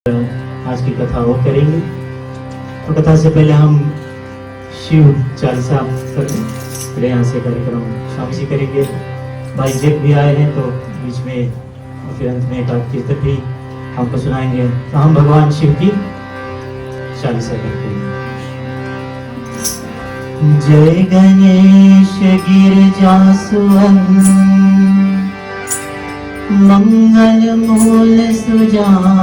आज की कथा वो करेंगे। तो कथा से पहले हम शिव चालीसा करें, फिर यहाँ से कार्यक्रम स्वामी जी करेंगे। भाई जेक भी आए हैं तो बीच में और फिर अंत में एक आध कीर्तन भी हमको सुनाएंगे। तो हम भगवान शिव की चालीसा करते हैं। जय गणेश गिरिजासुवन मंगल मूल सुजान,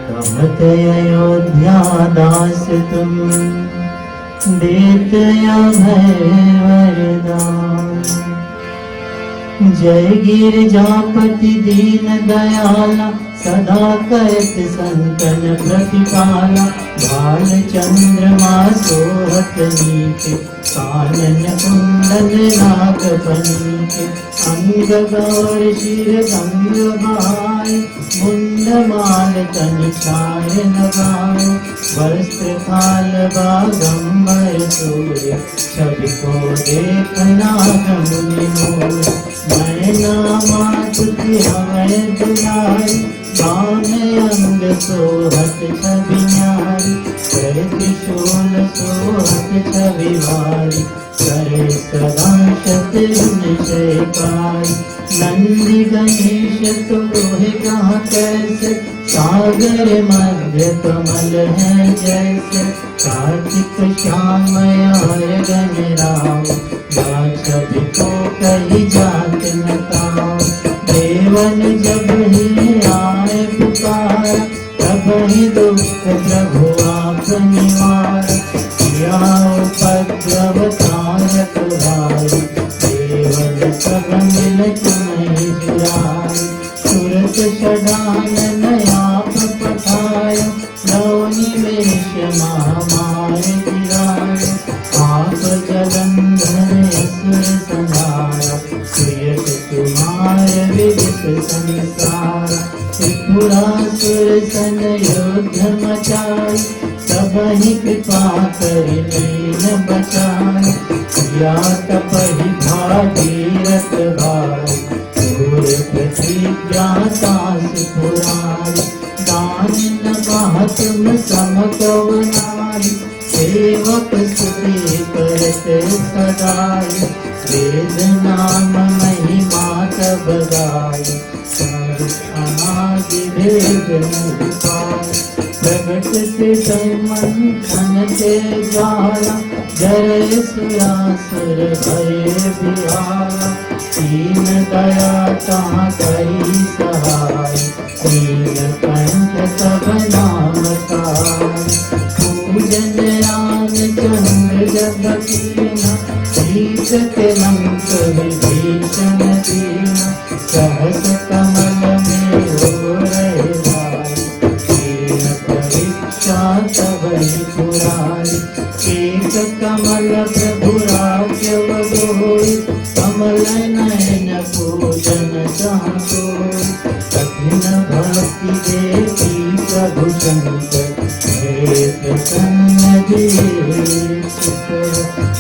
कहत अयोध्या दास तुम देत अभय वरदान। जय गिरिजापति दीन दयाला, सदा करत संतन प्रतिपाला। भाल चंद्रमा सोहत नीचे, कानन कुंडल नाग पनीचे। अंग गौर शिर गंग भाई, मुंड माल तन छाय लगाए। वस्त्र काल बागंबर सूर्य, छवि को देखना मुनि मोर। मैना मात हमें दुलाई, बान अंग सोहत छवि न्यारी। कर त्रिशूल सोहत छवि वारी, करे सदा शत्रुनिशयकारी। नंदी गणेश तोहे कहाँ कैसे, सागर मध्य कमल है जैसे। कार्तिक श्याम और गणराम, छवि को कही जात न ताओ। देवन जब ही आए पुकार, तब ही दुख प्रभु आप निवार। किया उपद्रव तारक भाई, देवन सब मिल तुम्हें जुराए। तुरत षडानन आप पठाए, लौनी वेश महामार गिराए। आप जलंधर असुर संहारा, प्रियत तुम्हार विदित संसार। त्रिपुरासुर सन युद्ध मचाई, सब ही कृपा कर लीन बचाए। या तपहि भागीरथ भाई, दूर प्रतिज्ञा सास पुरारी। दान न तुम सम कव नारी, सेवक स्तुति करत सदाई। वेद नाम महिमा तब गाई, अनादि भेद नहीं पाए। प्रगट से मंथन से ज्वाला, जरय सुरासुर भय बिहारा। दीन दया तहाँ करी सहाय, नीलकंठ सब नाम ताय। पूजन राम चंद्र जब कीना, शीश के लंक विभीषण दीना। सहस कमल में हो रहे भाई, दीन परीक्षा तब ही पुराई। एक कमल प्रभु राघव गोई, कमल नयन पूजन जहाँ कोई। कठिन भक्ति देखी प्रभु शंकर, हे प्रसन्न दीक्षित।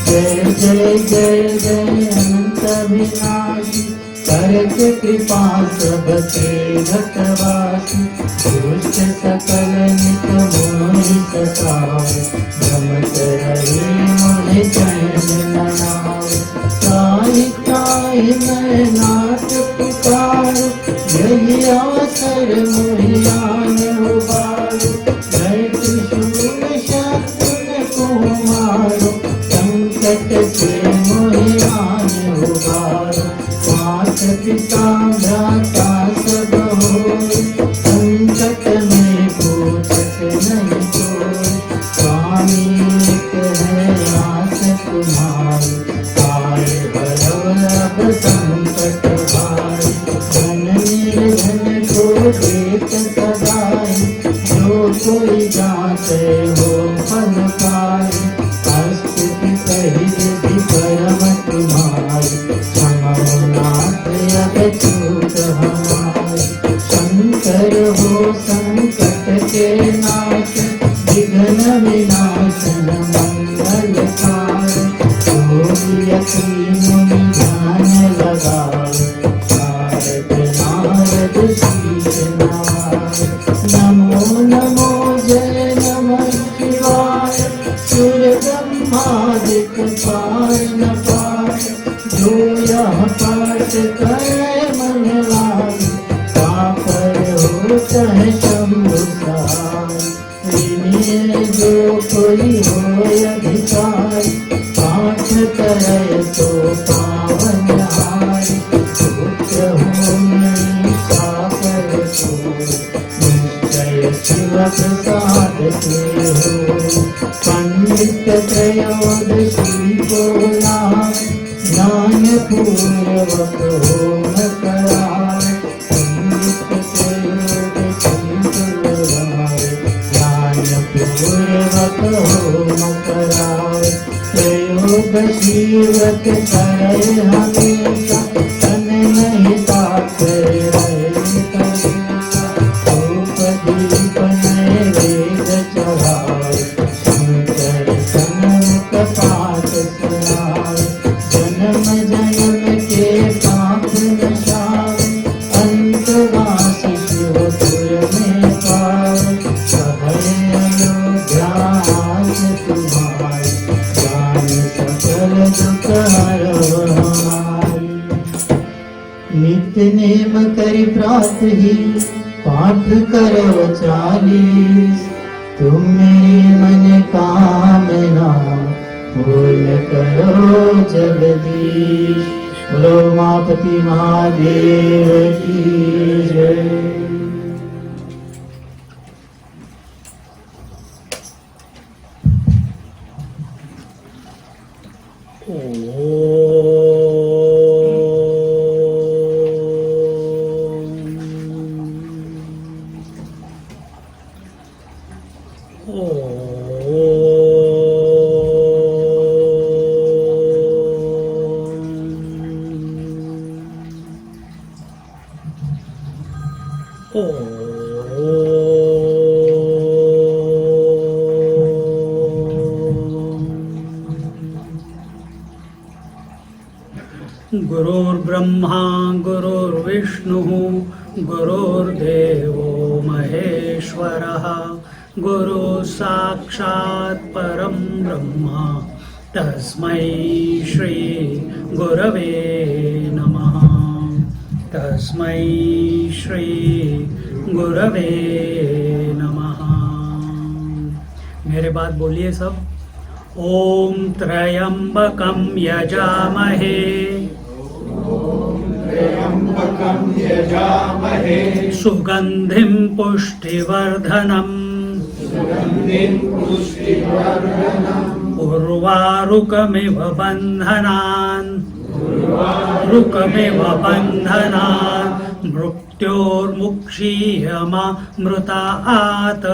जय जय जय जय अनंत विनाशी, करत कृपा सबके भक्तवासी। दुष्ट सकल नित मोहि सतावे, भ्रमत रहे मोहि चैन न आवे। ताहि ताहि मैं नाथ पुकारू, यही अवसर मोहि आन उबारू। जय त्रिशूल शत्रुन को मारो, संकट से मोहि आन उबारो। मात पिता भ्राता सब होय, संकट में पूछत नहीं कोई। स्वामी एक है आस तुम्हारी, आए भरव अब संकट भारी। धन निर्धन को देत सदाई, जो कोई जाते हो फल पाए। स्तुति कही विधि परम तुम्हारी, क्षमनाथ अब चूक हमारी। शंकर हो संकट के नाश, विघ्न विनाशन मंगल कार। योगी यति मुनि ध्यान लगाए, नारद नारद शीश नवाए। नमो नमो जय नमः शिवाय। सुर ब्रह्मादिक पार न पार, जो यह पाठ करे मन लागे, पापर होता है शंभु सहाय। विनय जो कोई हो अधिकार, पाठ करे तो पावन हाय। पुत्र हो नहीं पाकर को, निश्चय शिव प्रसाद से हो। पंडित त्रयोदशी को लाए, ज्ञान पूर्वक होम कराए। पंडित त्रयोदशी को लाए, ज्ञान पूर्वक होम कराए। त्रयोदशी व्रत करे हमेशा, तन नहीं पाकर रहे कलेशा। धूप दीप नैवेद्य चढ़ाए, शंकर सन्मुख पाठ सुनाए। जन्म जन्म के पाप नशाए, अंतवासी शिवपुर में पाए। सहय अयोध्या तुम्हारी, जान सकल दुख हरो हमारी। नित्य नेम करि प्रात ही, पाठ करो 40। तुम मेरी मन कामना, पूर्ण करो जगदीश। बोलो उमापति महादेव की जय। गुरुर्ब्रह्मा गुरुर्विष्णुः गुरुर्देवो महेश्वरः, गुरु साक्षात् परं ब्रह्म, तस्मै श्री गुरवे नमः। तस्मै श्री गुरवे नमः। मेरे बाद बोलिए सब। ओम त्र्यंबकं यजामहे, सुगंधिं पुष्टिवर्धनम्, उर्वारुकमिव बन्धनान्, मृत्योर्मुक्षीयमामृतात्,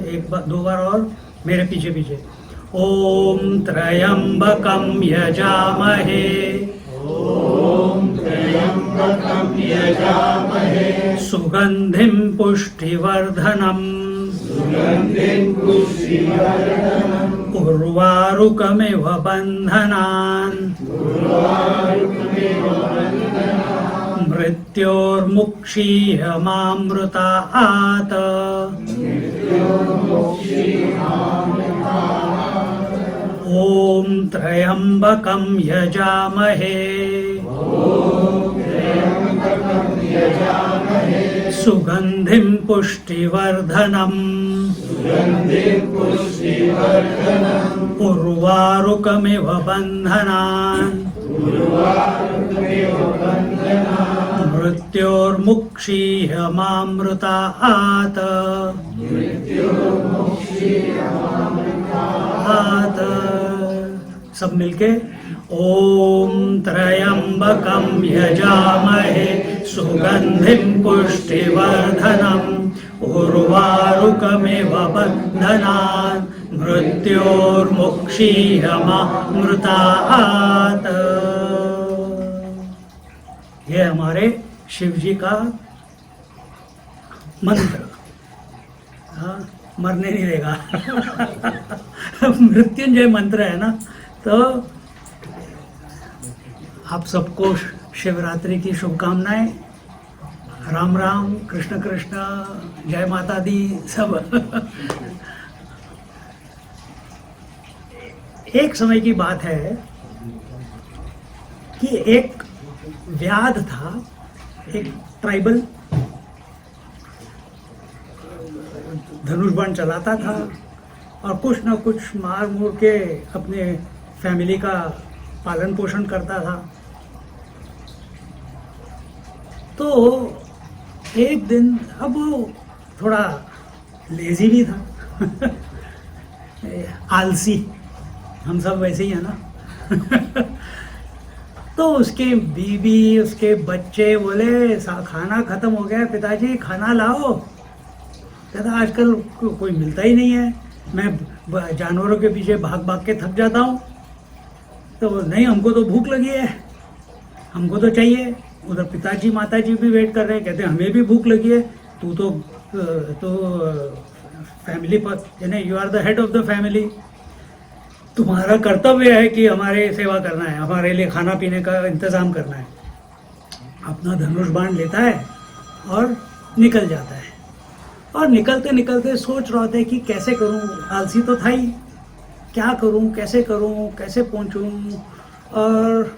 एक बार 2 बार और मेरे पीछे पीछे। ओम त्र्यंबकं यजामहे, सुगंधिं पुष्टिवर्धनम्, उर्वारुकमिव बन्धनान्, मृत्योर्मुक्षीयमामृतात्, ओम त्र्यंबकं यजामहे, सुगंधिं पुष्टिवर्धनम्, उर्वारुकमिव बन्धनान्, मृत्योर्मुक्षीयमामृतात्, सब मिलके ओम त्र्यंबकं यजामहे, सुगंधिं पुष्टिवर्धनम्, उर्वारुकमिव बन्धनान्, मृत्योर्मुक्षीयमामृतात्। ये हमारे शिव जी का मंत्र। हाँ, मरने नहीं देगा। मृत्युंजय मंत्र है ना, तो आप सबको शिवरात्रि की शुभकामनाएं। राम राम, कृष्ण कृष्ण, जय माता दी सब। एक समय की बात है कि एक व्याध था, एक ट्राइबल धनुष बाण चलाता था और कुछ ना कुछ मार मूर के अपने फैमिली का पालन पोषण करता था। तो एक दिन, अब वो थोड़ा लेजी भी था आलसी, हम सब वैसे ही है ना। तो उसके बीवी, उसके बच्चे बोले खाना खत्म हो गया पिताजी, खाना लाओ। कहता आजकल कोई मिलता ही नहीं है, मैं जानवरों के पीछे भाग भाग के थक जाता हूँ। तो नहीं, हमको तो भूख लगी है, हमको तो चाहिए। उधर पिताजी माताजी भी वेट कर रहे हैं, कहते हैं हमें भी भूख लगी है। तू तो फैमिली पर, यानी you are the head of the family, तुम्हारा कर्तव्य है कि हमारे सेवा करना है, हमारे लिए खाना पीने का इंतजाम करना है। अपना धनुष बाण लेता है और निकल जाता है। और निकलते निकलते सोच रहा था कि कैसे करूं, आलसी तो था ही, क्या करूं, कैसे पहुंचूं। और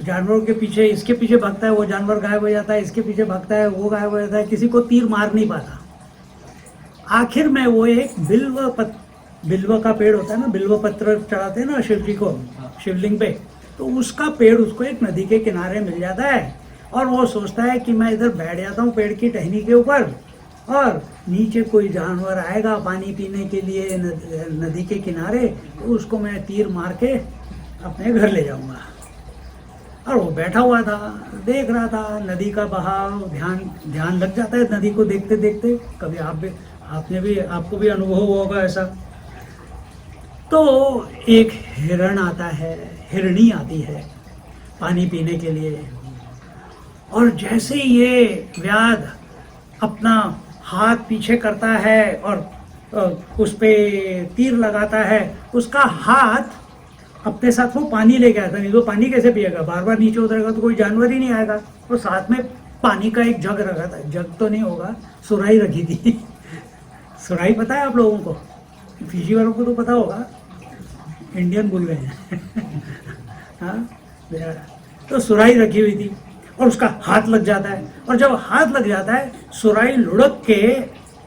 जानवरों के पीछे, इसके पीछे भागता है, वो जानवर गायब हो जाता है, इसके पीछे भागता है, वो गायब हो जाता है, किसी को तीर मार नहीं पाता। आखिर में वो एक बिल्व का पेड़ होता है ना, बिल्व पत्र चढ़ाते हैं ना शिव जी को, शिवलिंग पे, तो उसका पेड़ उसको एक नदी के किनारे मिल जाता है। और वो सोचता है कि मैं इधर बैठ जाता हूँ पेड़ की टहनी के ऊपर, और नीचे कोई जानवर आएगा पानी पीने के लिए नदी के किनारे, तो उसको मैं तीर मार के अपने घर ले जाऊंगा। और वो बैठा हुआ था, देख रहा था नदी का बहाव, ध्यान लग जाता है नदी को देखते देखते। कभी आपको भी अनुभव होगा ऐसा। तो एक हिरण आता है, हिरणी आती है पानी पीने के लिए, और जैसे ये व्याध अपना हाथ पीछे करता है और उस पे तीर लगाता है, उसका हाथ अपने साथ वो पानी लेके आता, नहीं तो पानी कैसे पिएगा, बार बार नीचे उतरेगा तो कोई जानवर ही नहीं आएगा। और साथ में पानी का एक जग रखा था, जग तो नहीं होगा, सुराही रखी थी। सुराही पता है आप लोगों को? फिजी वालों को तो पता होगा, इंडियन भूल गए हैं। हाँ, तो सुराही रखी हुई थी और उसका हाथ लग जाता है। और जब हाथ लग जाता है, सुराही लुढ़क के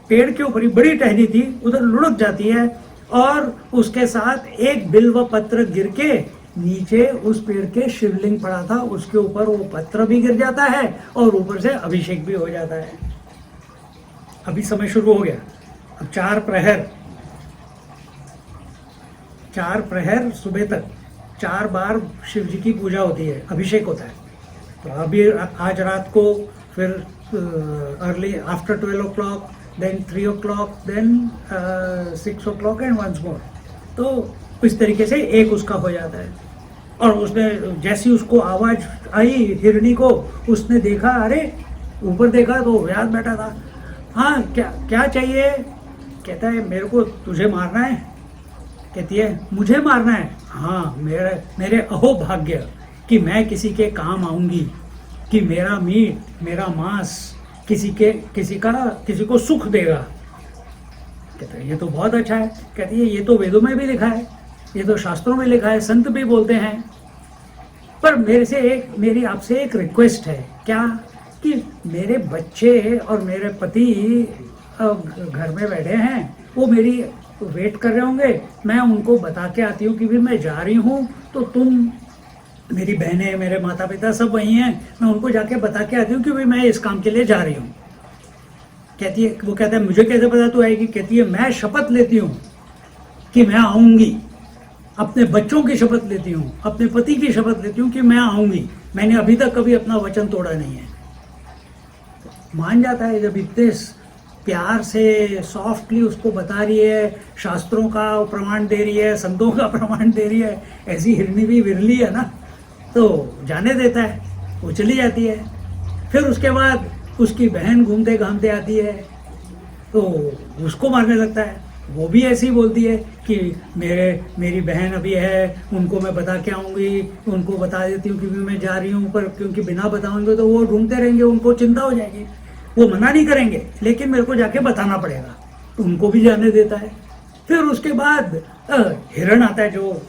पेड़ के ऊपर ही, बड़ी टहनी थी, उधर लुढ़क जाती है, और उसके साथ एक बिल्व पत्र गिर के नीचे उस पेड़ के शिवलिंग पड़ा था, उसके ऊपर वो पत्र भी गिर जाता है और ऊपर से अभिषेक भी हो जाता है। अभी समय शुरू हो गया। अब 4 प्रहर सुबह तक 4 बार शिव जी की पूजा होती है, अभिषेक होता है। तो अभी आज रात को फिर early after 12 o'clock, then 3 o'clock, then 6 o'clock and once more। तो इस तरीके से एक उसका हो जाता है। और उसने जैसी उसको आवाज आई हिरणी को, उसने देखा, अरे ऊपर देखा तो व्याध बैठा था। हाँ, क्या चाहिए? कहता है मेरे को तुझे मारना है। कहती है मुझे मारना है? हाँ, मेरे अहोभाग्य कि मैं किसी के काम आऊंगी, कि मेरा मीट, मेरा मांस किसी को सुख देगा। कहते हैं ये तो बहुत अच्छा है। कहती है ये तो वेदों में भी लिखा है, ये तो शास्त्रों में लिखा है, संत भी बोलते हैं। पर मेरी आपसे एक रिक्वेस्ट है। क्या? कि मेरे बच्चे और मेरे पति घर में बैठे हैं, वो मेरी वेट कर रहे होंगे, मैं उनको बता के आती हूँ कि भी मैं जा रही हूँ, तो तुम, मेरी बहनें, मेरे माता पिता सब वही हैं, मैं उनको जाके बता के आती हूँ कि भाई मैं इस काम के लिए जा रही हूँ। कहती है, वो कहता है मुझे कैसे पता तू आएगी? कहती है मैं शपथ लेती हूँ कि मैं आऊँगी, अपने बच्चों की शपथ लेती हूँ, अपने पति की शपथ लेती हूँ कि मैं आऊँगी, मैंने अभी तक कभी अपना वचन तोड़ा नहीं है। मान जाता है जब इतने प्यार से सॉफ्टली उसको बता रही है, शास्त्रों का प्रमाण दे रही है, संतों का प्रमाण दे रही है। ऐसी हिरणी भी विरली है ना, तो जाने देता है, वो चली जाती है। फिर उसके बाद उसकी बहन घूमते घामते आती है, तो उसको मारने लगता है। वो भी ऐसी बोलती है कि मेरी बहन अभी है, उनको मैं बता के आऊंगी, उनको बता देती हूँ कि मैं जा रही हूँ, पर क्योंकि बिना बताऊंगे तो वो ढूंढते रहेंगे, उनको चिंता हो जाएगी, वो मना नहीं करेंगे, लेकिन मेरे को जाके बताना पड़ेगा, तो उनको भी जाने देता है। फिर उसके बाद हिरण आता है, जो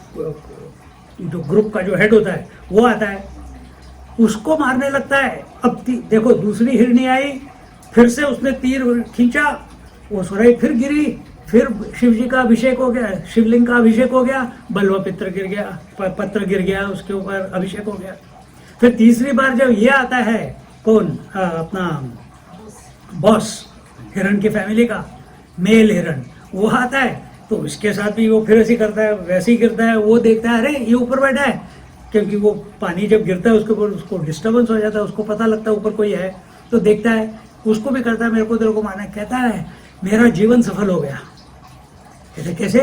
ग्रुप का जो हेड होता है वो आता है, उसको मारने लगता है। अब देखो दूसरी हिरनी आई, फिर से उसने तीर खींचा, वो सुराही फिर गिरी, फिर शिव जी का अभिषेक हो गया, शिवलिंग का अभिषेक हो गया, बल्व पत्र गिर गया, पत्र गिर गया, उसके ऊपर अभिषेक हो गया। फिर तीसरी बार जब ये आता है, कौन अपना बॉस हिरण की फैमिली का मेल हिरण, वो आता है, तो इसके साथ भी वो फिर ऐसे करता है, वैसे ही गिरता है। वो देखता है अरे ये ऊपर बैठा है, क्योंकि वो पानी जब गिरता है उसके ऊपर उसको डिस्टर्बेंस हो जाता है, उसको पता लगता है ऊपर कोई है, तो देखता है, उसको भी करता है मेरे को तेरे को मारना है। कहता है मेरा जीवन सफल हो गया। कहते कैसे?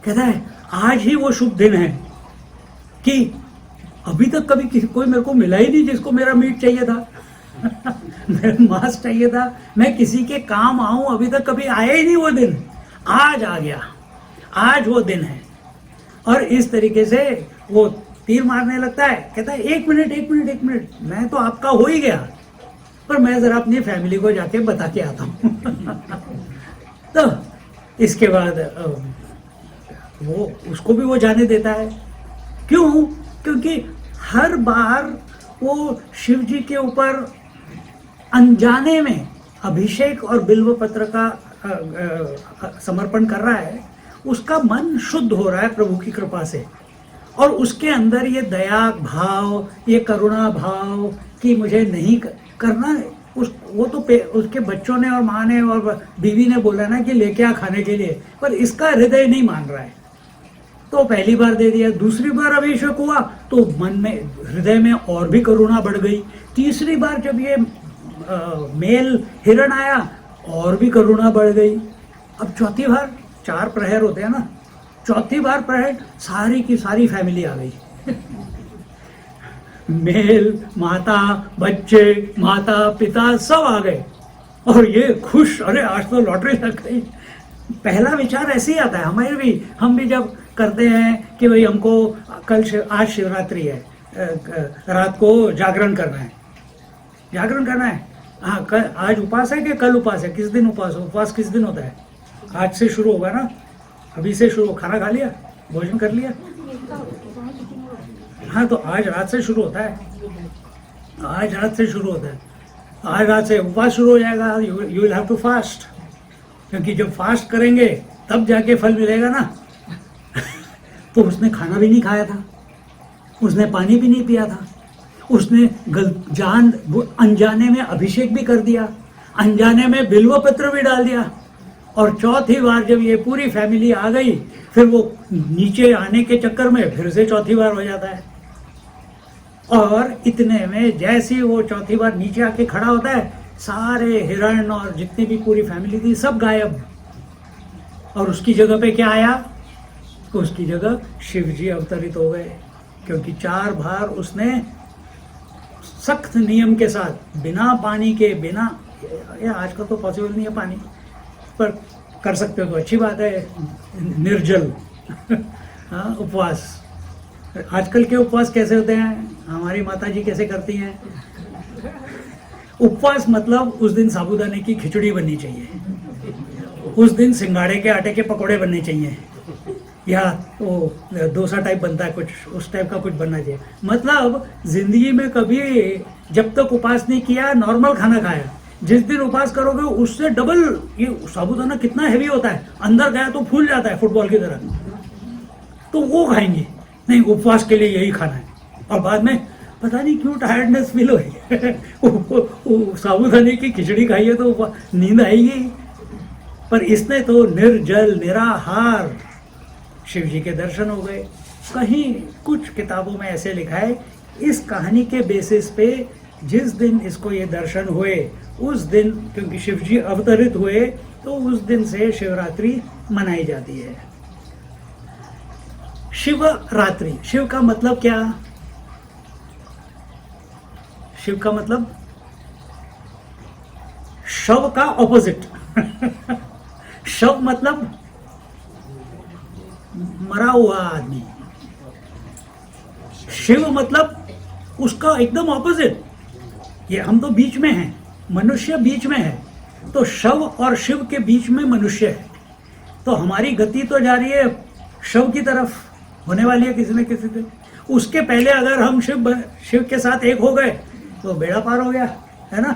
कहता है आज ही वो शुभ दिन है कि अभी तक कभी कोई मेरे को मिला ही नहीं जिसको मेरा मीट चाहिए था मेरा मांस चाहिए था, मैं किसी के काम आऊं, अभी तक कभी आया ही नहीं वो दिन, आज आ गया, आज वो दिन है। और इस तरीके से वो तीर मारने लगता है। कहता है एक मिनट, मैं तो आपका हो ही गया, पर मैं जरा अपनी फैमिली को जाके बता के आता हूँ तो इसके बाद वो उसको भी वो जाने देता है। क्यों? क्योंकि हर बार वो शिव जी के ऊपर अनजाने में अभिषेक और बिल्व पत्र का समर्पण कर रहा है, उसका मन शुद्ध हो रहा है प्रभु की कृपा से, और उसके अंदर ये दया भाव, ये करुणा भाव कि मुझे नहीं करना है, वो तो उसके बच्चों ने और माँ ने और बीवी ने बोला ना कि लेके आ खाने के लिए, पर इसका हृदय नहीं मान रहा है, तो पहली बार दे दिया। दूसरी बार अभिषेक हुआ तो मन में, हृदय में और भी करुणा बढ़ गई। तीसरी बार जब ये मेल हिरण आया, और भी करुणा बढ़ गई। अब चौथी बार, 4 प्रहर होते हैं ना, चौथी बार प्रहर सारी की सारी फैमिली आ गई मेल, माता, बच्चे, माता, पिता सब आ गए, और ये खुश, अरे आज तो लॉटरी लग गई। पहला विचार ऐसे ही आता है हमारे भी, हम भी जब करते हैं कि भाई हमको आज शिवरात्रि है, रात को जागरण करना है, हाँ आज उपास है कि कल उपास है, किस दिन उपवास किस दिन होता है? आज से शुरू होगा ना, अभी से शुरू। खाना खा लिया, भोजन कर लिया? हाँ, तो आज रात से शुरू होता है, आज रात से उपवास शुरू हो जाएगा। You will have to fast, क्योंकि जब फास्ट करेंगे तब जाके फल मिलेगा ना तो उसने खाना भी नहीं खाया था, उसने पानी भी नहीं पिया था, उसने अनजाने में अभिषेक भी कर दिया, अनजाने में बिल्व पत्र भी डाल दिया, और चौथी बार जब ये पूरी फैमिली आ गई, फिर वो नीचे आने के चक्कर में फिर से चौथी बार हो जाता है। और इतने में जैसे ही वो चौथी बार नीचे आके खड़ा होता है, सारे हिरण और जितनी भी पूरी फैमिली थी सब गायब, और उसकी जगह पे क्या आया? उसकी जगह शिव जी अवतरित हो गए, क्योंकि 4 बार उसने सख्त नियम के साथ, बिना पानी के, बिना, या आजकल तो पॉसिबल नहीं है पानी, पर कर सकते हो तो अच्छी बात है, निर्जल हाँ, उपवास। आजकल के उपवास कैसे होते हैं, हमारी माता जी कैसे करती हैं? उपवास मतलब उस दिन साबूदाने की खिचड़ी बननी चाहिए, उस दिन सिंगाड़े के आटे के पकोड़े बनने चाहिए, या वो डोसा टाइप बनता है कुछ, उस टाइप का कुछ बनना चाहिए। मतलब जिंदगी में कभी जब तक उपवास नहीं किया, नॉर्मल खाना खाया, जिस दिन उपवास करोगे उससे डबल, ये साबूदाना कितना हैवी होता है, अंदर गया तो फूल जाता है फुटबॉल की तरह, तो वो खाएंगे नहीं, उपवास के लिए यही खाना है। और बाद में पता नहीं क्यों टायर्डनेस फील हो रही है साबूदाने की खिचड़ी खाइए तो नींद आएगी, पर इसने तो निर्जल निराहार शिव जी के दर्शन हो गए। कहीं कुछ किताबों में ऐसे लिखा है, इस कहानी के बेसिस पे जिस दिन इसको ये दर्शन हुए, उस दिन, क्योंकि शिव जी अवतरित हुए, तो उस दिन से शिवरात्रि मनाई जाती है। शिवरात्रि, शिव का मतलब क्या? शिव का मतलब शव का ऑपोजिट शव मतलब मरा हुआ आदमी। शिव मतलब उसका एकदम ऑपोजिट। ये हम तो बीच में हैं, मनुष्य बीच में है, तो शव और शिव के बीच में मनुष्य है। तो हमारी गति तो जा रही है शव की तरफ, होने वाली है किसी न किसी दिन। उसके पहले अगर हम शिव के साथ एक हो गए तो बेड़ा पार हो गया, है ना।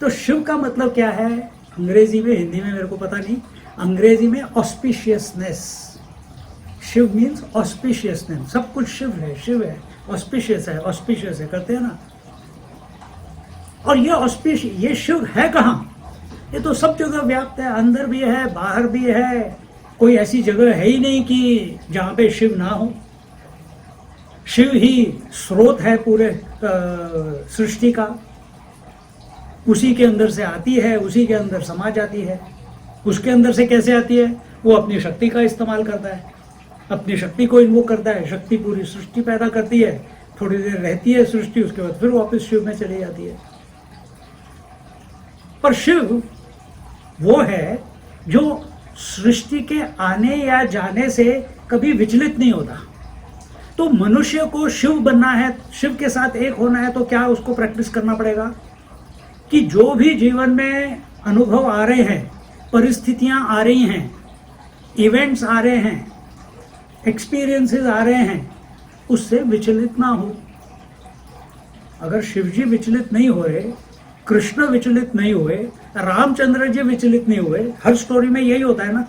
तो शिव का मतलब क्या है अंग्रेजी में, हिंदी में मेरे को पता नहीं, अंग्रेजी में ऑस्पिशियसनेस। शिव मीन्स ऑस्पिशियसनेस, सब कुछ शिव है, ऑस्पिशियस है, करते हैं ना। और ये शिव है कहाँ? ये तो सब जगह व्याप्त है, अंदर भी है, बाहर भी है। कोई ऐसी जगह है ही नहीं कि जहाँ पे शिव ना हो। शिव ही स्रोत है पूरे सृष्टि का, उसी के अंदर से आती है, उसी के अंदर समा जाती है। उसके अंदर से कैसे आती है? वो अपनी शक्ति का इस्तेमाल करता है, अपनी शक्ति को इन्वोक करता है। शक्ति पूरी सृष्टि पैदा करती है, थोड़ी देर रहती है सृष्टि, उसके बाद फिर वापस शिव में चली जाती है। पर शिव वो है जो सृष्टि के आने या जाने से कभी विचलित नहीं होता। तो मनुष्य को शिव बनना है, शिव के साथ एक होना है, तो क्या उसको प्रैक्टिस करना पड़ेगा कि जो भी जीवन में अनुभव आ रहे हैं, परिस्थितियां आ रही हैं, इवेंट्स आ रहे हैं, एक्सपीरियंसेस आ रहे हैं, उससे विचलित ना हो। अगर शिवजी विचलित नहीं हुए, कृष्ण विचलित नहीं हुए, रामचंद्र जी विचलित नहीं हुए, हर स्टोरी में यही होता है ना,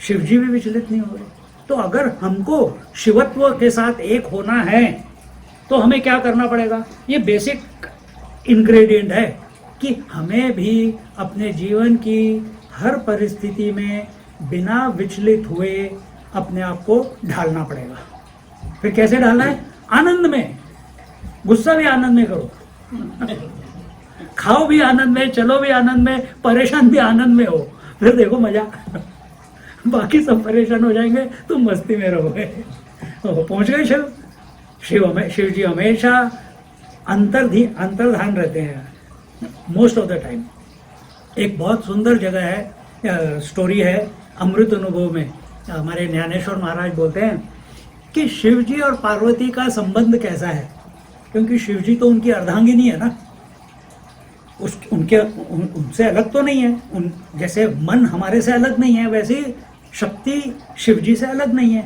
शिवजी भी विचलित नहीं हुए। तो अगर हमको शिवत्व के साथ एक होना है तो हमें क्या करना पड़ेगा? ये बेसिक इंग्रेडिएंट है कि हमें भी अपने जीवन की हर परिस्थिति में बिना विचलित हुए अपने आप को ढालना पड़ेगा। फिर कैसे ढालना है? आनंद में। गुस्सा भी आनंद में करो, खाओ भी आनंद में, चलो भी आनंद में, परेशान भी आनंद में हो, फिर देखो मजा। बाकी सब परेशान हो जाएंगे, तुम मस्ती में रहोगे। पहुंच गए शिव जी हमेशा अंतर्धान रहते हैं मोस्ट ऑफ द टाइम। एक बहुत सुंदर जगह है, स्टोरी है अमृत अनुभव में, हमारे ज्ञानेश्वर महाराज बोलते हैं कि शिव जी और पार्वती का संबंध कैसा है, क्योंकि शिव जी तो उनकी अर्धांगिनी है ना, उनसे अलग तो नहीं है। जैसे मन हमारे से अलग नहीं है, वैसे ही शक्ति शिव जी से अलग नहीं है।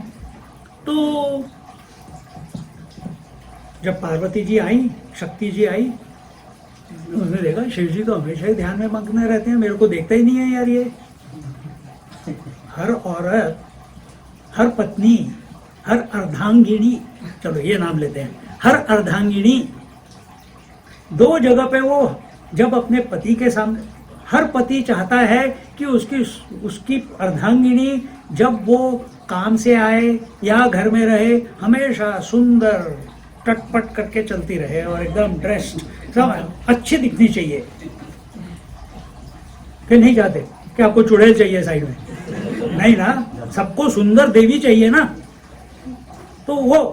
तो जब पार्वती जी आई, शक्ति जी आई, उसने देखा शिव जी तो हमेशा ही ध्यान में मग्न रहते हैं, मेरे को देखता ही नहीं है यार। ये हर औरत, हर पत्नी, हर अर्धांगिनी, चलो ये नाम लेते हैं, हर अर्धांगिनी दो जगह पे वो जब अपने पति के सामने, हर पति चाहता है कि उसकी अर्धांगिनी जब वो काम से आए या घर में रहे हमेशा सुंदर टटपट करके चलती रहे और एकदम ड्रेस्ड, सब अच्छी दिखनी चाहिए। फिर नहीं चाहते कि आपको चुड़ैल चाहिए साइड में, नहीं ना, सबको सुंदर देवी चाहिए ना। तो वो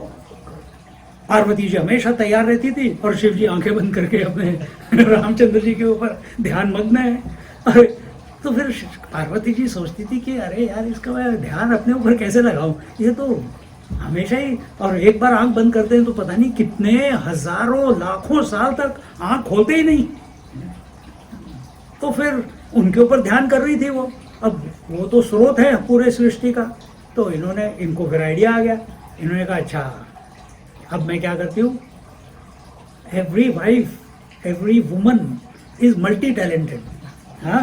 पार्वती जी हमेशा तैयार रहती थी और शिव जी आंखें बंद करके अपने रामचंद्र जी के ऊपर ध्यान मग्न है। अरे तो फिर पार्वती जी सोचती थी कि अरे यार इसका मैं ध्यान अपने ऊपर कैसे लगाऊं, ये तो हमेशा ही, और एक बार आंख बंद करते हैं तो पता नहीं कितने हजारों लाखों साल तक आंख खोलते ही नहीं। तो फिर उनके ऊपर ध्यान कर रही थी वो, अब वो तो स्रोत है पूरे सृष्टि का। तो इनको फिर आइडिया आ गया, इन्होंने कहा अच्छा अब मैं क्या करती हूँ, every wife, every woman is multi talented. हाँ,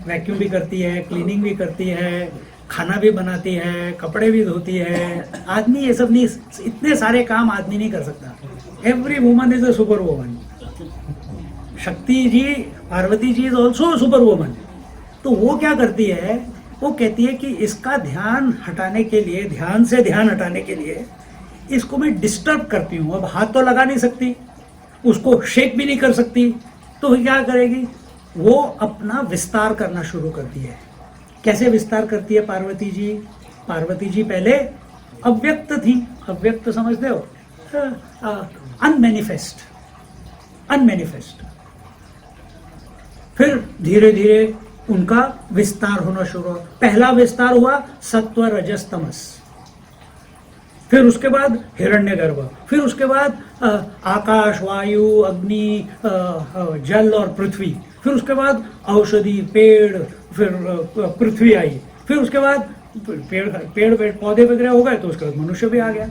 वैक्यूम भी करती है, क्लीनिंग भी करती है, खाना भी बनाती है, कपड़े भी धोती है। आदमी ये सब नहीं, इतने सारे काम आदमी नहीं कर सकता। Every woman is a super woman. शक्ति जी, Parvati ji is also super woman. तो वो क्या करती है, वो कहती है कि इसका ध्यान हटाने के लिए, ध्यान से ध्यान हटाने के लिए इसको मैं डिस्टर्ब करती हूँ। अब हाथ तो लगा नहीं सकती, उसको शेक भी नहीं कर सकती, तो क्या करेगी, वो अपना विस्तार करना शुरू करती है। कैसे विस्तार करती है पार्वती जी? पार्वती जी पहले अव्यक्त थी, अव्यक्त समझते हो, अनमैनिफेस्ट। फिर धीरे धीरे उनका विस्तार होना शुरू हुआ। पहला विस्तार हुआ सत्व रजस तमस, फिर उसके बाद हिरण्यगर्भ, फिर उसके बाद आकाश, वायु, अग्नि, जल और पृथ्वी, फिर उसके बाद औषधि, पेड़, फिर पृथ्वी आई, फिर उसके बाद पेड़ पौधे वगैरह हो गए, तो उसके बाद मनुष्य भी आ गया।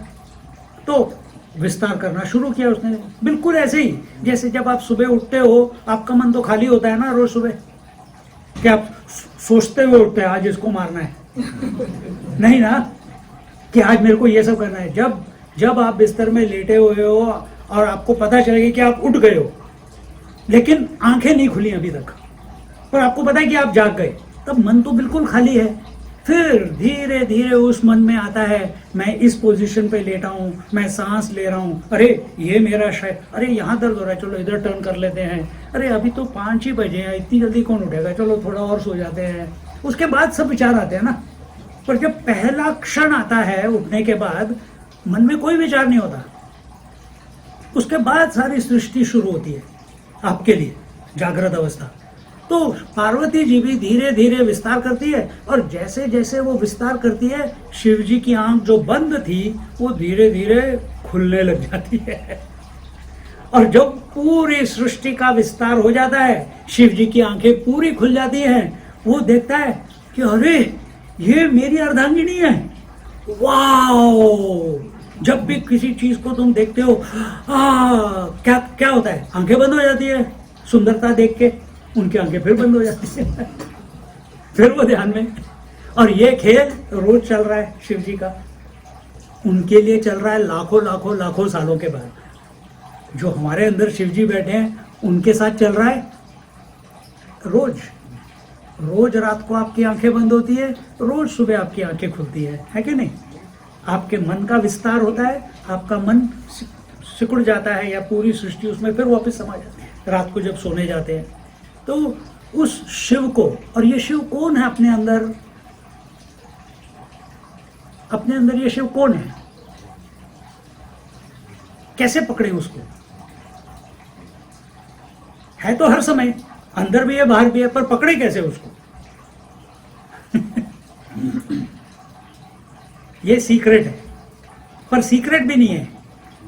तो विस्तार करना शुरू किया उसने। बिल्कुल ऐसे ही जैसे जब आप सुबह उठते हो, आपका मन तो खाली होता है ना रोज सुबह, कि आप सोचते हुए उठते हैं आज इसको मारना है नहीं ना, कि आज मेरे को ये सब करना है। जब आप बिस्तर में लेटे हुए हो और आपको पता चलेगा कि आप उठ गए हो, लेकिन आंखें नहीं खुली अभी तक, पर आपको पता है कि आप जाग गए, तब मन तो बिल्कुल खाली है। फिर धीरे धीरे उस मन में आता है, मैं इस पोजीशन पे लेटा हूँ, मैं सांस ले रहा हूँ, अरे ये मेरा शायद, अरे यहाँ दर्द हो रहा है, चलो इधर टर्न कर लेते हैं, अरे अभी तो 5 ही बजे हैं, इतनी जल्दी कौन उठेगा, चलो थोड़ा और सो जाते हैं। उसके बाद सब विचार आते हैं ना। पर जब पहला क्षण आता है उठने के बाद, मन में कोई विचार नहीं होता, उसके बाद सारी सृष्टि शुरू होती है आपके लिए, जागृत अवस्था। तो पार्वती जी भी धीरे धीरे विस्तार करती है, और जैसे जैसे वो विस्तार करती है, शिव जी की आंख जो बंद थी वो धीरे धीरे खुलने लग जाती है। और जब पूरी सृष्टि का विस्तार हो जाता है, शिव जी की आंखें पूरी खुल जाती हैं, वो देखता है कि अरे ये मेरी अर्धांगिनी है। वाओ! जब भी किसी चीज को तुम देखते हो, क्या क्या होता है, आंखें बंद हो जाती है सुंदरता देख के, उनकी आंखें फिर बंद हो जाती है फिर वो ध्यान में। और ये खेल रोज चल रहा है शिव जी का, उनके लिए चल रहा है लाखों लाखों लाखों सालों के बाद। जो हमारे अंदर शिव जी बैठे हैं, उनके साथ चल रहा है रोज। रोज रात को आपकी आंखें बंद होती है, रोज सुबह आपकी आंखें खुलती है कि नहीं? आपके मन का विस्तार होता है, आपका मन सिकुड़ जाता है, या पूरी सृष्टि उसमें फिर वापस समा जाती है रात को जब सोने जाते हैं। तो उस शिव को, और ये शिव कौन है अपने अंदर? अपने अंदर ये शिव कौन है? कैसे पकड़े उसको? है तो हर समय, अंदर भी है बाहर भी है, पर पकड़े कैसे उसको? ये सीक्रेट है, पर सीक्रेट भी नहीं है।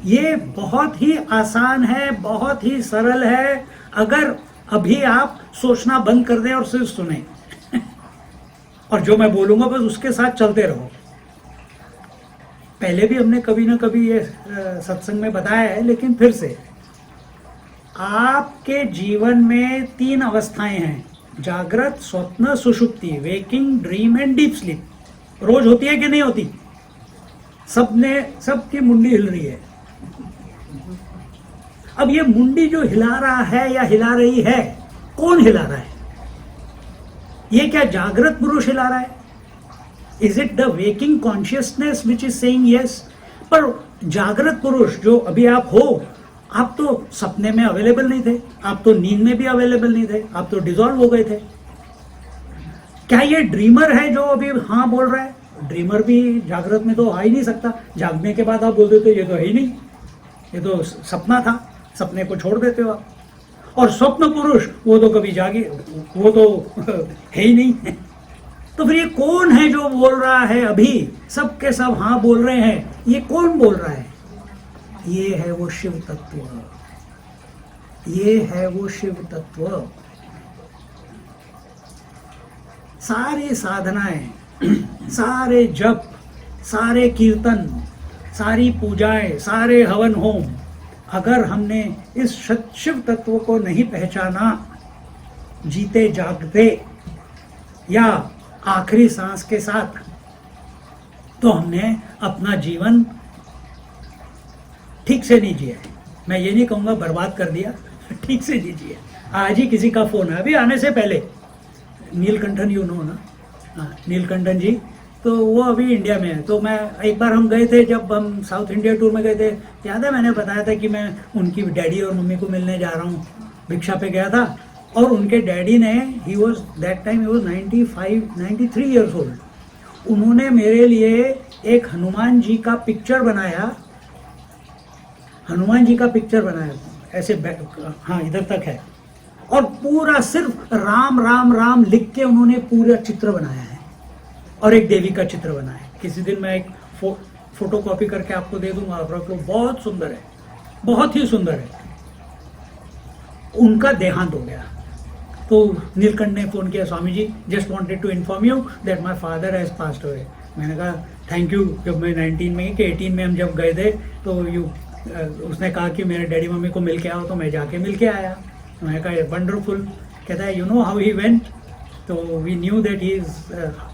ये बहुत ही आसान है, बहुत ही सरल है, अगर अभी आप सोचना बंद कर दें और सिर्फ सुने और जो मैं बोलूंगा बस उसके साथ चलते रहो। पहले भी हमने कभी ना कभी ये सत्संग में बताया है, लेकिन फिर से, आपके जीवन में 3 अवस्थाएं हैं, जागृत, स्वप्न, सुषुप्ति, waking, dream and deep sleep. रोज होती है कि नहीं होती? सबकी मुंडी हिल रही है। अब ये मुंडी जो हिला रहा है या हिला रही है, कौन हिला रहा है? ये क्या जागृत पुरुष हिला रहा है? Is it the waking consciousness which is saying yes? पर जागृत पुरुष जो अभी आप हो, आप तो सपने में अवेलेबल नहीं थे, आप तो नींद में भी अवेलेबल नहीं थे, आप तो डिसॉल्व हो गए थे। क्या ये ड्रीमर है जो अभी हाँ बोल रहा है? ड्रीमर भी जागृत में तो आ ही नहीं सकता। जागने के बाद आप बोल देते ये तो है ही नहीं, ये तो सपना था, सपने को छोड़ देते हो आप। और स्वप्न पुरुष वो तो कभी जागे, वो तो है ही नहीं। तो फिर ये कौन है जो बोल रहा है? अभी सब के सब हाँ बोल रहे हैं, ये कौन बोल रहा है? ये है वो शिव तत्व, ये है वो शिव तत्व। सारी साधनाएं, सारे जप, सारे कीर्तन, सारी पूजाएं, सारे हवन होम, अगर हमने इस शिव तत्व को नहीं पहचाना, जीते जागते या आखिरी सांस के साथ, तो हमने अपना जीवन ठीक से नहीं जिया है। मैं ये नहीं कहूँगा बर्बाद कर दिया, ठीक से नहीं जिया। आज ही किसी का फोन है, अभी आने से पहले, नीलकंठन यू नो ना, हाँ नीलकंठन जी, तो वो अभी इंडिया में है। तो मैं एक बार हम गए थे, जब हम साउथ इंडिया टूर में गए थे, याद है मैंने बताया था कि मैं उनकी डैडी और मम्मी को मिलने जा रहा हूँ, भिक्षा पे गया था। और उनके डैडी ने, he was that time he was 93 years old. उन्होंने मेरे लिए एक हनुमान जी का पिक्चर बनाया, हनुमान जी का पिक्चर बनाया ऐसे, हाँ इधर तक है, और पूरा सिर्फ राम राम राम लिख के उन्होंने पूरा चित्र बनाया है और एक देवी का चित्र बनाया है। किसी दिन मैं एक फोटो कॉपी करके आपको दे दूंगा, आप रख लो, बहुत सुंदर है, बहुत ही सुंदर है। उनका देहांत हो गया तो नीलकंठ ने फोन किया, Swami ji just wanted to inform you that my father has passed away. मैंने कहा थैंक यू। जब मैं 19 में कि 18 में हम जब गए थे तो उसने कहा कि मेरे डैडी मम्मी को मिल के आओ, तो मैं जाके मिल के आया। मैंने कहा वंडरफुल। कहता है you know how he went, तो we knew that he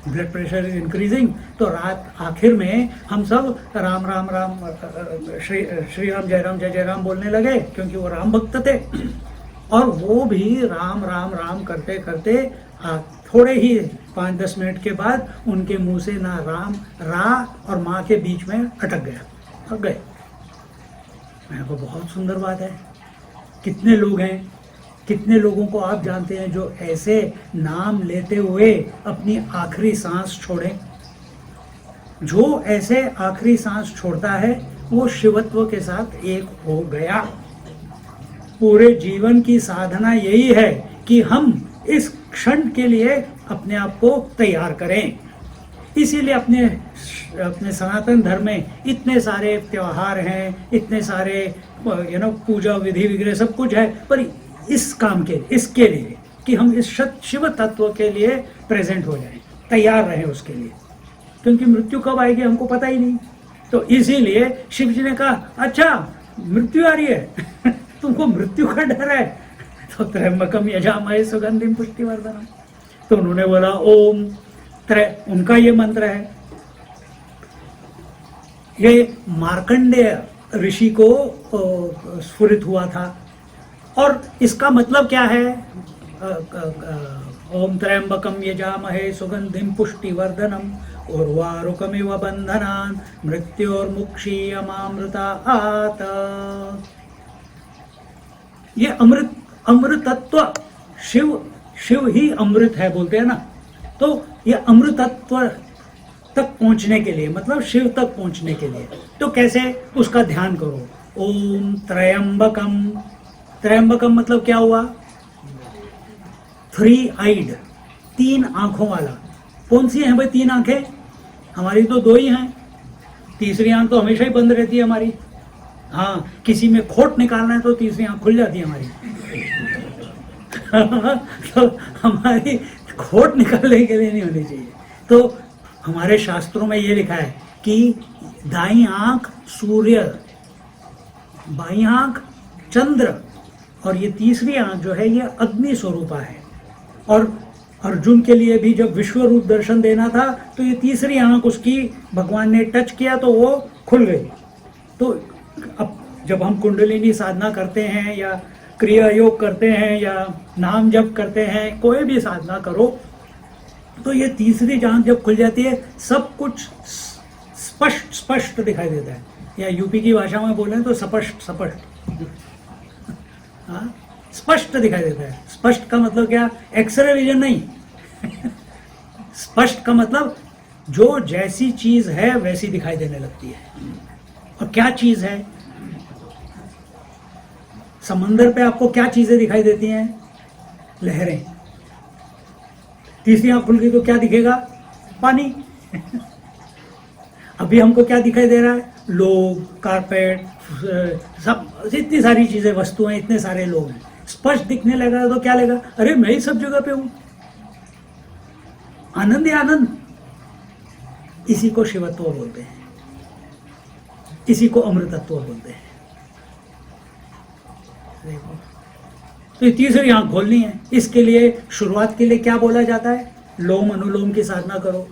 blood pressure is increasing. तो रात आखिर में हम सब राम राम राम श्री राम जय राम बोलने लगे, क्योंकि वो राम भक्त थे। और वो भी राम राम राम करते करते थोड़े ही 5-10 मिनट के बाद उनके मुंह से ना राम रा और माँ के बीच में अटक गए। मेरे को बहुत सुंदर बात है। कितने लोग हैं, कितने लोगों को आप जानते हैं जो ऐसे नाम लेते हुए अपनी आखिरी सांस छोड़े। जो ऐसे आखिरी सांस छोड़ता है वो शिवत्व के साथ एक हो गया। पूरे जीवन की साधना यही है कि हम इस क्षण के लिए अपने आप को तैयार करें। इसीलिए अपने सनातन धर्म में इतने सारे त्योहार हैं, इतने सारे पूजा विधि वगैरह सब कुछ है, पर इस काम के इसके लिए कि हम इस शिव तत्व के लिए प्रेजेंट हो जाएं, तैयार रहें उसके लिए, क्योंकि मृत्यु कब आएगी हमको पता ही नहीं। तो इसीलिए शिव जी ने कहा अच्छा मृत्यु आ रही है तुमको मृत्यु का डर है, तो त्र्यंबकम यजामहे सुगंधिम पुष्टिवर्धनम। तो उन्होंने बोला ओम उनका ये मंत्र है। ये मार्कंडेय ऋषि को स्फुरित हुआ था। और इसका मतलब क्या है? ओम त्र्यंबकम यजामहे सुगंधिम पुष्टिवर्धनम उर्वारुकमिव बंधनान् मृत्योर्मुक्षीयमामृतात्। ये अमृतत्व शिव ही अमृत है बोलते हैं ना, तो ये अमृतत्व तक पहुंचने के लिए, मतलब शिव तक पहुंचने के लिए, तो कैसे उसका ध्यान करो। ओम त्र्यंबकम, त्र्यंबकम मतलब क्या हुआ? 3 आइड, 3 आंखों वाला। कौन सी है भाई 3 आंखें? हमारी तो 2 ही हैं, तीसरी आंख तो हमेशा ही बंद रहती है हमारी। हाँ, किसी में खोट निकालना है तो तीसरी आंख खुल जाती है हमारी तो हमारी खोट निकालने के लिए नहीं होनी चाहिए। तो हमारे शास्त्रों में ये लिखा है कि दाईं आंख सूर्य, बाईं आंख चंद्र, और ये तीसरी आंख जो है ये अग्नि स्वरूपा है। और अर्जुन के लिए भी जब विश्व रूप दर्शन देना था तो ये तीसरी आंख उसकी भगवान ने टच किया तो वो खुल गई। तो अब जब हम कुंडलिनी साधना करते हैं या क्रिया योग करते हैं या नाम जप करते हैं, कोई भी साधना करो, तो ये तीसरी आंख जब खुल जाती है सब कुछ स्पष्ट दिखाई देता है। या यूपी की भाषा में बोलें तो स्पष्ट हाँ, स्पष्ट दिखाई देता है। स्पष्ट का मतलब क्या? एक्सरे विजन नहीं स्पष्ट का मतलब जो जैसी चीज है वैसी दिखाई देने लगती है। और क्या चीज है? समंदर पे आपको क्या चीजें दिखाई देती हैं? लहरें। तीसरी आंख खुल गई तो क्या दिखेगा? पानी अभी हमको क्या दिखाई दे रहा है? लोग, कारपेट, सब इतनी सारी चीजें, वस्तुएं, इतने सारे लोग हैं। स्पष्ट दिखने लगा तो क्या लगा? अरे मैं ही सब जगह पे हूं। आनंद ही आनंद। इसी को शिवत्व बोलते हैं, इसी को अमृतत्व बोलते हैं। तो ये तीसरी आंख खोलनी है। इसके लिए शुरुआत के लिए क्या बोला जाता है? लोम अनुलोम की साधना करो।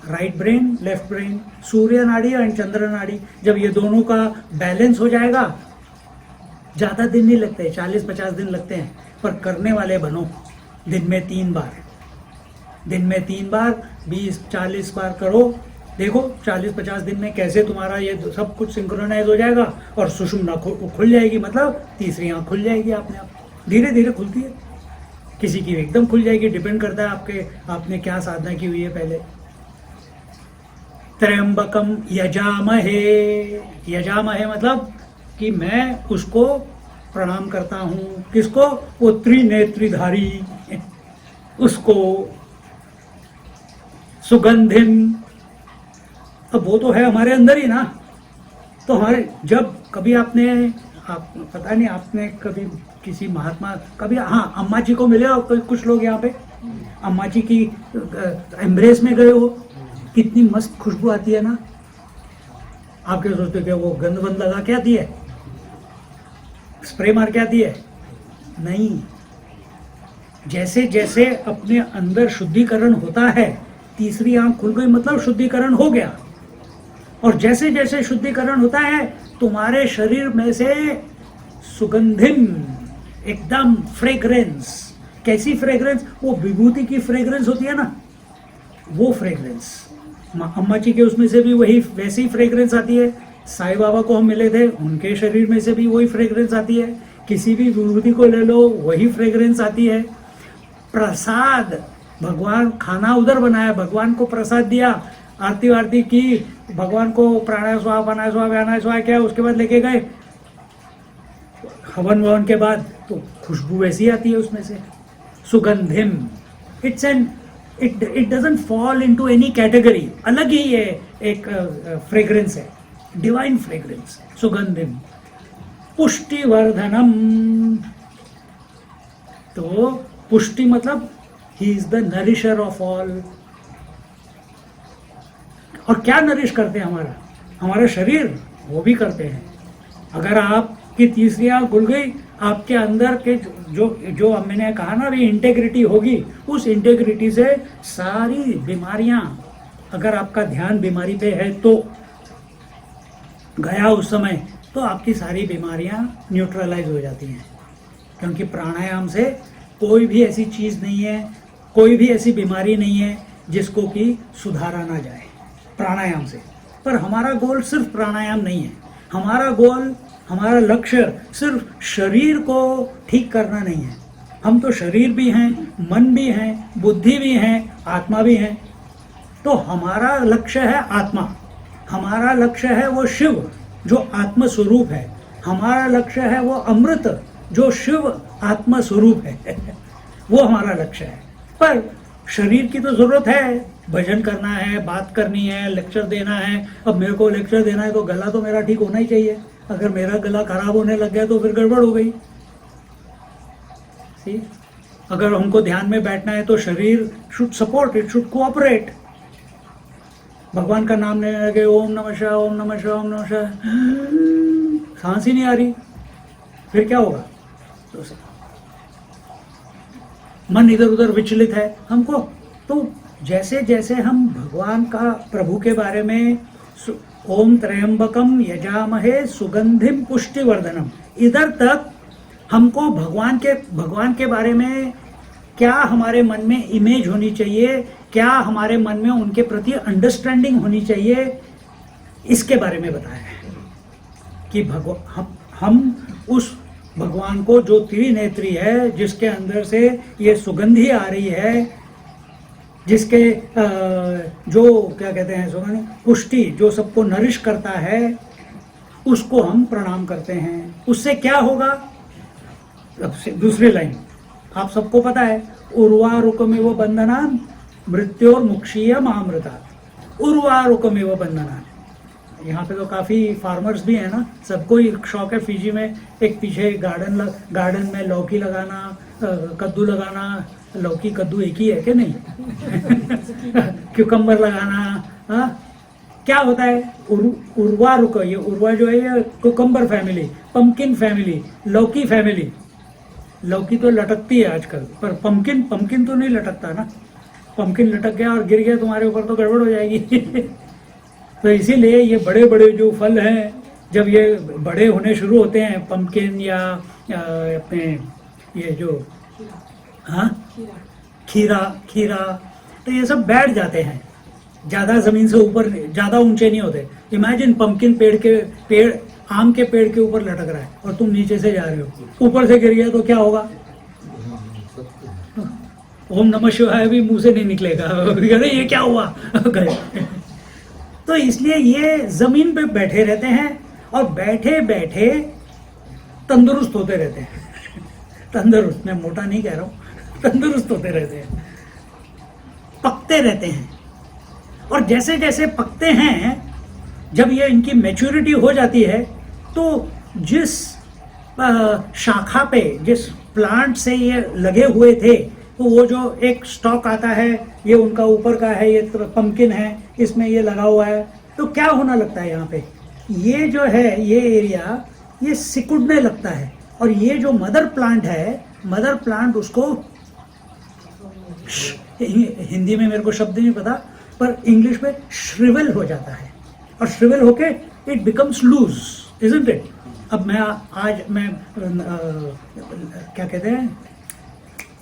राइट ब्रेन, लेफ्ट ब्रेन, सूर्य नाड़ी और चंद्र नाड़ी, जब ये दोनों का बैलेंस हो जाएगा, ज्यादा दिन नहीं लगते, 40-50 दिन लगते हैं, पर करने वाले बनो। दिन में 3 बार, 20-40 बार करो। देखो 40-50 दिन में कैसे तुम्हारा ये सब कुछ सिंक्रोनाइज हो जाएगा और सुषुम्ना खुल जाएगी, मतलब तीसरी आंख खुल जाएगी अपने आप। धीरे धीरे खुलती है, किसी की एकदम खुल जाएगी, डिपेंड करता है आपने क्या साधना की हुई है पहले। त्र्यंबकम यजामहे, यजामहे मतलब कि मैं उसको प्रणाम करता हूँ। किसको? वो त्रिनेत्रीधारी उसको, सुगंधिम। अब वो तो है हमारे अंदर ही ना। तो हमारे जब कभी आप पता नहीं आपने कभी किसी महात्मा कभी, हाँ अम्मा जी को मिले हो कुछ लोग यहाँ पे, अम्मा जी की एम्ब्रेस में गए हो, कितनी मस्त खुशबू आती है ना। आप क्या सोचते हो कि वो गंद वंद लगा के आती है, स्प्रे मार के आती है? नहीं। जैसे जैसे अपने अंदर शुद्धिकरण होता है, तीसरी आंख खुल गई मतलब शुद्धिकरण हो गया। और जैसे जैसे शुद्धिकरण होता है तुम्हारे शरीर में से सुगंधिम, एकदम फ्रेग्रेंस। कैसी फ्रेग्रेंस? वो विभूति की फ्रेग्रेंस होती है ना, वो फ्रेग्रेंस। अम्मा जी के उसमें से भी वही वैसी फ्रेग्रेंस आती है। साईं बाबा को हम मिले थे, उनके शरीर में से भी वही फ्रेग्रेंस आती है। किसी भी विभूति को ले लो, वही फ्रेग्रेंस आती है। प्रसाद, भगवान खाना उधर बनाया, भगवान को प्रसाद दिया, आरती वारती की, भगवान को प्राणायाम स्वाहा पानाय स्वाहा व्यानाय स्वाहा किया, उसके बाद लेके गए हवन ववन के बाद, तो खुशबू वैसी आती है उसमें से, सुगंधिम। It doesn't fall into any category, अलग ही ये एक फ्रेग्रेंस है, डिवाइन फ्रेग्रेंस, सुगंधिम। पुष्टिवर्धनम, तो पुष्टि मतलब ही is the nourisher of all. और क्या नरिश करते हैं हमारा शरीर? वो भी करते हैं। अगर आपकी तीसरी आंख खुल गई, आपके अंदर के जो मैंने कहा ना भी इंटेग्रिटी होगी, उस इंटेग्रिटी से सारी बीमारियां, अगर आपका ध्यान बीमारी पे है तो गया उस समय, तो आपकी सारी बीमारियां न्यूट्रलाइज हो जाती हैं। क्योंकि प्राणायाम से कोई भी ऐसी चीज़ नहीं है, कोई भी ऐसी बीमारी नहीं है जिसको कि सुधारा ना जाए प्राणायाम से। पर हमारा गोल सिर्फ प्राणायाम नहीं है। हमारा गोल, हमारा लक्ष्य सिर्फ शरीर को ठीक करना नहीं है। हम तो शरीर भी हैं, मन भी हैं, बुद्धि भी हैं, आत्मा भी हैं। तो हमारा लक्ष्य है आत्मा, हमारा लक्ष्य है वो शिव जो आत्म स्वरूप है, हमारा लक्ष्य है वो अमृत जो शिव आत्मा स्वरूप है वो हमारा लक्ष्य है। पर शरीर की तो जरूरत है, भजन करना है, बात करनी है, लेक्चर देना है। अब मेरे को लेक्चर देना है तो गला तो मेरा ठीक होना ही चाहिए। अगर मेरा गला खराब होने लग गया तो फिर गड़बड़ हो गई। सी, अगर हमको ध्यान में बैठना है तो शरीर should support, it should cooperate. भगवान का नाम लेने लगे, ओम नमः शिवाय, ओम नमः शिवाय, ओम नमः शिवाय, सांस ही नहीं आ रही, फिर क्या होगा? तो मन इधर उधर विचलित है हमको। तो जैसे जैसे हम भगवान का, प्रभु के बारे में ओम त्र्यंबकम यजामहे सुगंधिम पुष्टिवर्धनम, इधर तक हमको भगवान के बारे में क्या हमारे मन में इमेज होनी चाहिए, क्या हमारे मन में उनके प्रति अंडरस्टैंडिंग होनी चाहिए, इसके बारे में बताया है कि हम उस भगवान को जो त्रिनेत्री है, जिसके अंदर से ये सुगंधी आ रही है, जिसके जो क्या कहते हैं सुगंधी पुष्टि, जो सबको नरिश करता है, उसको हम प्रणाम करते हैं। उससे क्या होगा? दूसरी लाइन आप सबको पता है, उर्वारुकमेव बंधनान् मृत्योर्मुक्षीयम् अमृतात्। उर्वारुकमेव बंधनान्, यहाँ पे तो काफ़ी फार्मर्स भी हैं ना, सबको ही शौक है। फिजी में एक पीछे गार्डन में लौकी लगाना, कद्दू लगाना, लौकी कद्दू एक ही है कि नहीं क्यूकम्बर लगाना। हाँ, क्या होता है? उर्वा रुको, ये उर्वा जो है ये कुकम्बर फैमिली, पंपकिन फैमिली, लौकी फैमिली। लौकी तो लटकती है आजकल, पर पंपकिन तो नहीं लटकता ना। पंपकिन लटक गया और गिर गया तुम्हारे ऊपर तो गड़बड़ हो जाएगी तो इसीलिए ये बड़े बड़े जो फल हैं, जब ये बड़े होने शुरू होते हैं, पंपकिन या अपने ये जो हाँ खीरा, तो ये सब बैठ जाते हैं, ज़्यादा ज़मीन से ऊपर, ज़्यादा ऊंचे नहीं होते। इमेजिन पंपकिन पेड़ आम के पेड़ के ऊपर लटक रहा है और तुम नीचे से जा रहे हो, ऊपर से गिर गया तो क्या होगा? ओम नमः शिवाय भी मुंह से नहीं निकलेगा, अरे ये क्या हुआ तो इसलिए ये जमीन पे बैठे रहते हैं और बैठे बैठे तंदुरुस्त होते रहते हैं। तंदुरुस्त, मैं मोटा नहीं कह रहा हूँ, तंदुरुस्त होते रहते हैं, पकते रहते हैं। और जैसे जैसे पकते हैं, जब ये इनकी मैच्योरिटी हो जाती है, तो जिस शाखा पे, जिस प्लांट से ये लगे हुए थे, तो वो जो एक स्टॉक आता है, ये उनका ऊपर का है, ये पंपकिन है, इसमें ये लगा हुआ है, तो क्या होना लगता है यहाँ पे, ये जो है ये एरिया ये सिकुड़ने लगता है। और ये जो मदर प्लांट है, मदर प्लांट उसको, हिंदी में मेरे को शब्द नहीं पता, पर इंग्लिश में श्रिवल हो जाता है, और श्रिवल होके it becomes loose, isn't it. अब मैं आज मैं क्या कहते हैं,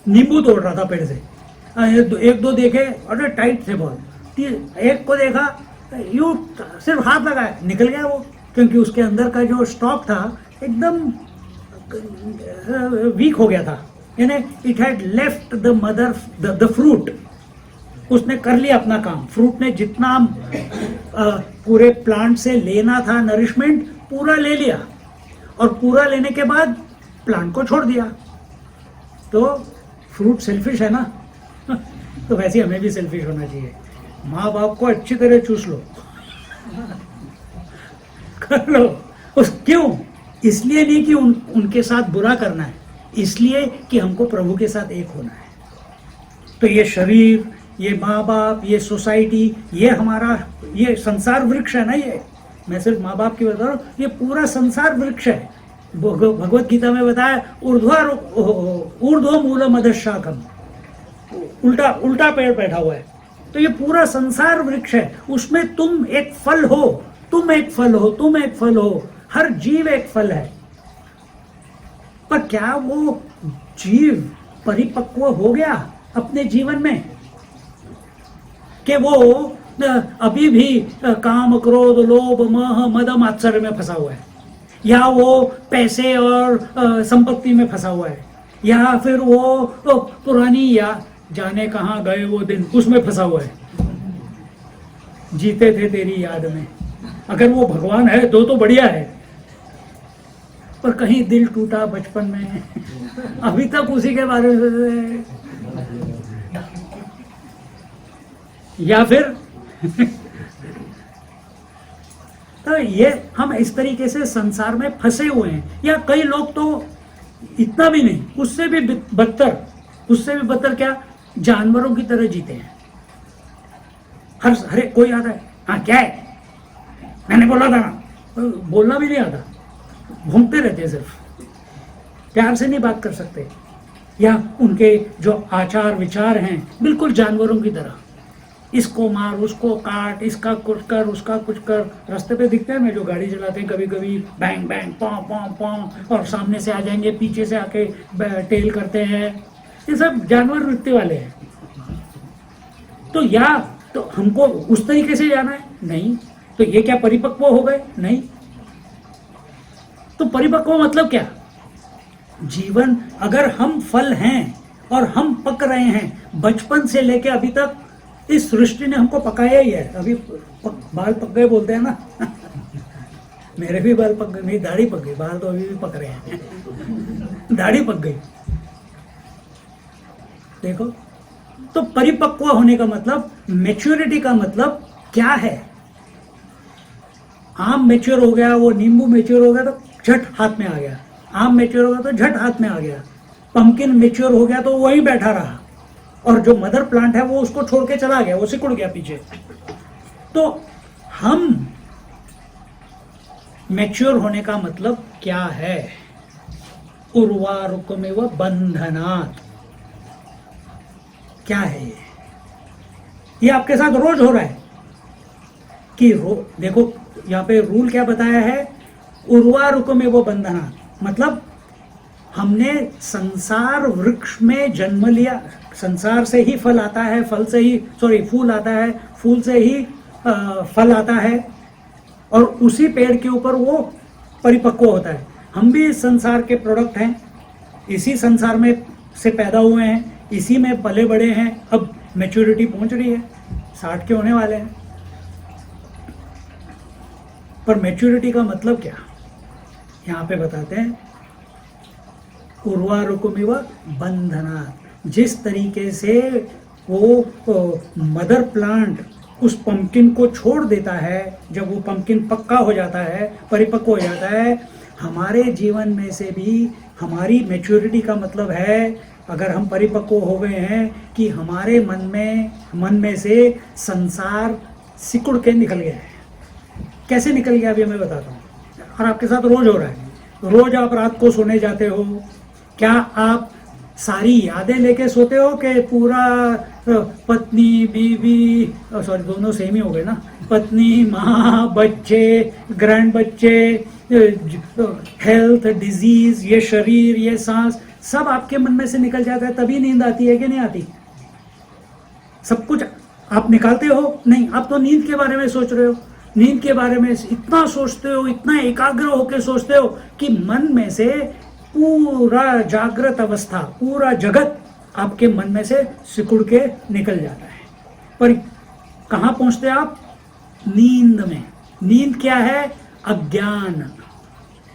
नींबू तोड़ रहा था पेड़ से, एक दो देखे, अरे टाइट थे बहुत, एक को देखा, यूं सिर्फ हाथ लगाया, निकल गया वो, क्योंकि उसके अंदर का जो स्टॉक था एकदम वीक हो गया था, यानी it had left the mother, the fruit, उसने कर लिया अपना काम। फ्रूट ने जितना पूरे प्लांट से लेना था नरिशमेंट, पूरा ले लिया, और पूरा लेने के बाद प्लांट को छोड़ दिया। तो फ्रूट सेल्फिश है ना, तो वैसे हमें भी सेल्फिश होना चाहिए। माँ बाप को अच्छी तरह चूस लो, कर लो। क्यों? इसलिए नहीं कि उनके साथ बुरा करना है, इसलिए कि हमको प्रभु के साथ एक होना है। तो ये शरीर, ये माँ बाप, ये सोसाइटी, ये हमारा, ये संसार वृक्ष है ना, ये मैं सिर्फ माँ बाप की बता रहा हूँ, ये पूरा संसार वृक्ष है। भगवत गीता में बताया, ऊर्ध्व मूलम अधशाखम, उल्टा उल्टा पेड़ बैठा हुआ है। तो ये पूरा संसार वृक्ष है, उसमें तुम एक फल हो, तुम एक फल हो, तुम एक फल हो, हर जीव एक फल है। पर क्या वो जीव परिपक्व हो गया अपने जीवन में, कि वो अभी भी काम, क्रोध, लोभ, मोह, मद, मात्सर्य में फंसा हुआ है, या वो पैसे और संपत्ति में फंसा हुआ है, या फिर वो पुरानी, या जाने कहाँ गए वो दिन, उसमें फंसा हुआ है। जीते थे तेरी याद में। अगर वो भगवान है तो बढ़िया है, पर कहीं दिल टूटा बचपन में, अभी तक उसी के बारे में, या फिर तो ये हम इस तरीके से संसार में फंसे हुए हैं। या कई लोग तो इतना भी नहीं, उससे भी बदतर क्या, जानवरों की तरह जीते हैं। हर कोई आता है, हाँ क्या है, मैंने बोला था ना, बोलना भी नहीं आता, घूमते रहते हैं, सिर्फ प्यार से नहीं बात कर सकते। या उनके जो आचार विचार हैं बिल्कुल जानवरों की तरह, इसको मार, उसको काट, इसका कुछ कर, उसका कुछ कर। रास्ते पे दिखते हैं मैं जो गाड़ी चलाते हैं, कभी कभी बैंग बैंग पॉं पॉं पॉं, और सामने से आ जाएंगे, पीछे से आके टेल करते हैं। ये सब जानवर वृत्ति वाले हैं। तो या तो हमको उस तरीके से जाना है? नहीं। तो ये क्या परिपक्व हो गए? नहीं। तो परिपक्व मतलब क्या? जीवन, अगर हम फल हैं और हम पक रहे हैं, बचपन से लेके अभी तक इस सृष्टि ने हमको पकाया ही है। अभी बाल पक गए बोलते हैं ना, मेरे भी बाल पक गए, मेरी दाढ़ी पक गई, बाल तो अभी भी पक रहे हैं, दाढ़ी पक गई। देखो, तो परिपक्व होने का मतलब, मैच्योरिटी का मतलब क्या है? आम मैच्योर हो गया, वो नींबू मैच्योर हो गया तो झट हाथ में आ गया, आम मैच्योर हो गया तो झट हाथ में आ गया, पंपकिन मैच्योर हो गया तो वहीं बैठा रहा, और जो मदर प्लांट है वो उसको छोड़ के चला गया, वो सिकुड़ गया पीछे। तो हम मैच्योर होने का मतलब क्या है? उर्वारुकमेव बंधनात्। क्या है ये आपके साथ रोज हो रहा है कि देखो यहाँ पे रूल क्या बताया है, उर्वारुकमेव बंधनात्, मतलब हमने संसार वृक्ष में जन्म लिया, संसार से ही फल आता है, फल से ही फूल आता है, फूल से ही फल आता है, और उसी पेड़ के ऊपर वो परिपक्व होता है। हम भी इस संसार के प्रोडक्ट हैं, इसी संसार में से पैदा हुए हैं, इसी में पले बड़े हैं। अब मैच्योरिटी पहुंच रही है, 60 के होने वाले हैं। पर मैच्योरिटी का मतलब क्या यहाँ पे बताते हैं, उर्वारुकमिव बंधनात्। जिस तरीके से वो मदर प्लांट उस पंपकिन को छोड़ देता है, जब वो पंपकिन पक्का हो जाता है, परिपक्व हो जाता है, हमारे जीवन में से भी हमारी मैच्योरिटी का मतलब है, अगर हम परिपक्व हो गए हैं, कि हमारे मन में से संसार सिकुड़ के निकल गया है। कैसे निकल गया अभी मैं बताता हूँ, और आपके साथ रोज हो रहा है। रोज आप रात को सोने जाते हो, क्या आप सारी यादें लेके सोते हो कि पूरा पत्नी बीवी, सॉरी दोनों सेम ही हो गए ना, पत्नी माँ बच्चे ग्रैंड बच्चे, हेल्थ डिजीज, ये शरीर ये सांस सब आपके मन में से निकल जाता है, तभी नींद आती है कि नहीं आती? सब कुछ आप निकालते हो? नहीं, आप तो नींद के बारे में सोच रहे हो। नींद के बारे में इतना सोचते हो, इतना एकाग्र होकर सोचते हो कि मन में से पूरा जागृत अवस्था, पूरा जगत आपके मन में से सिकुड़ के निकल जाता है। पर कहाँ पहुंचते आप? नींद में। नींद क्या है? अज्ञान।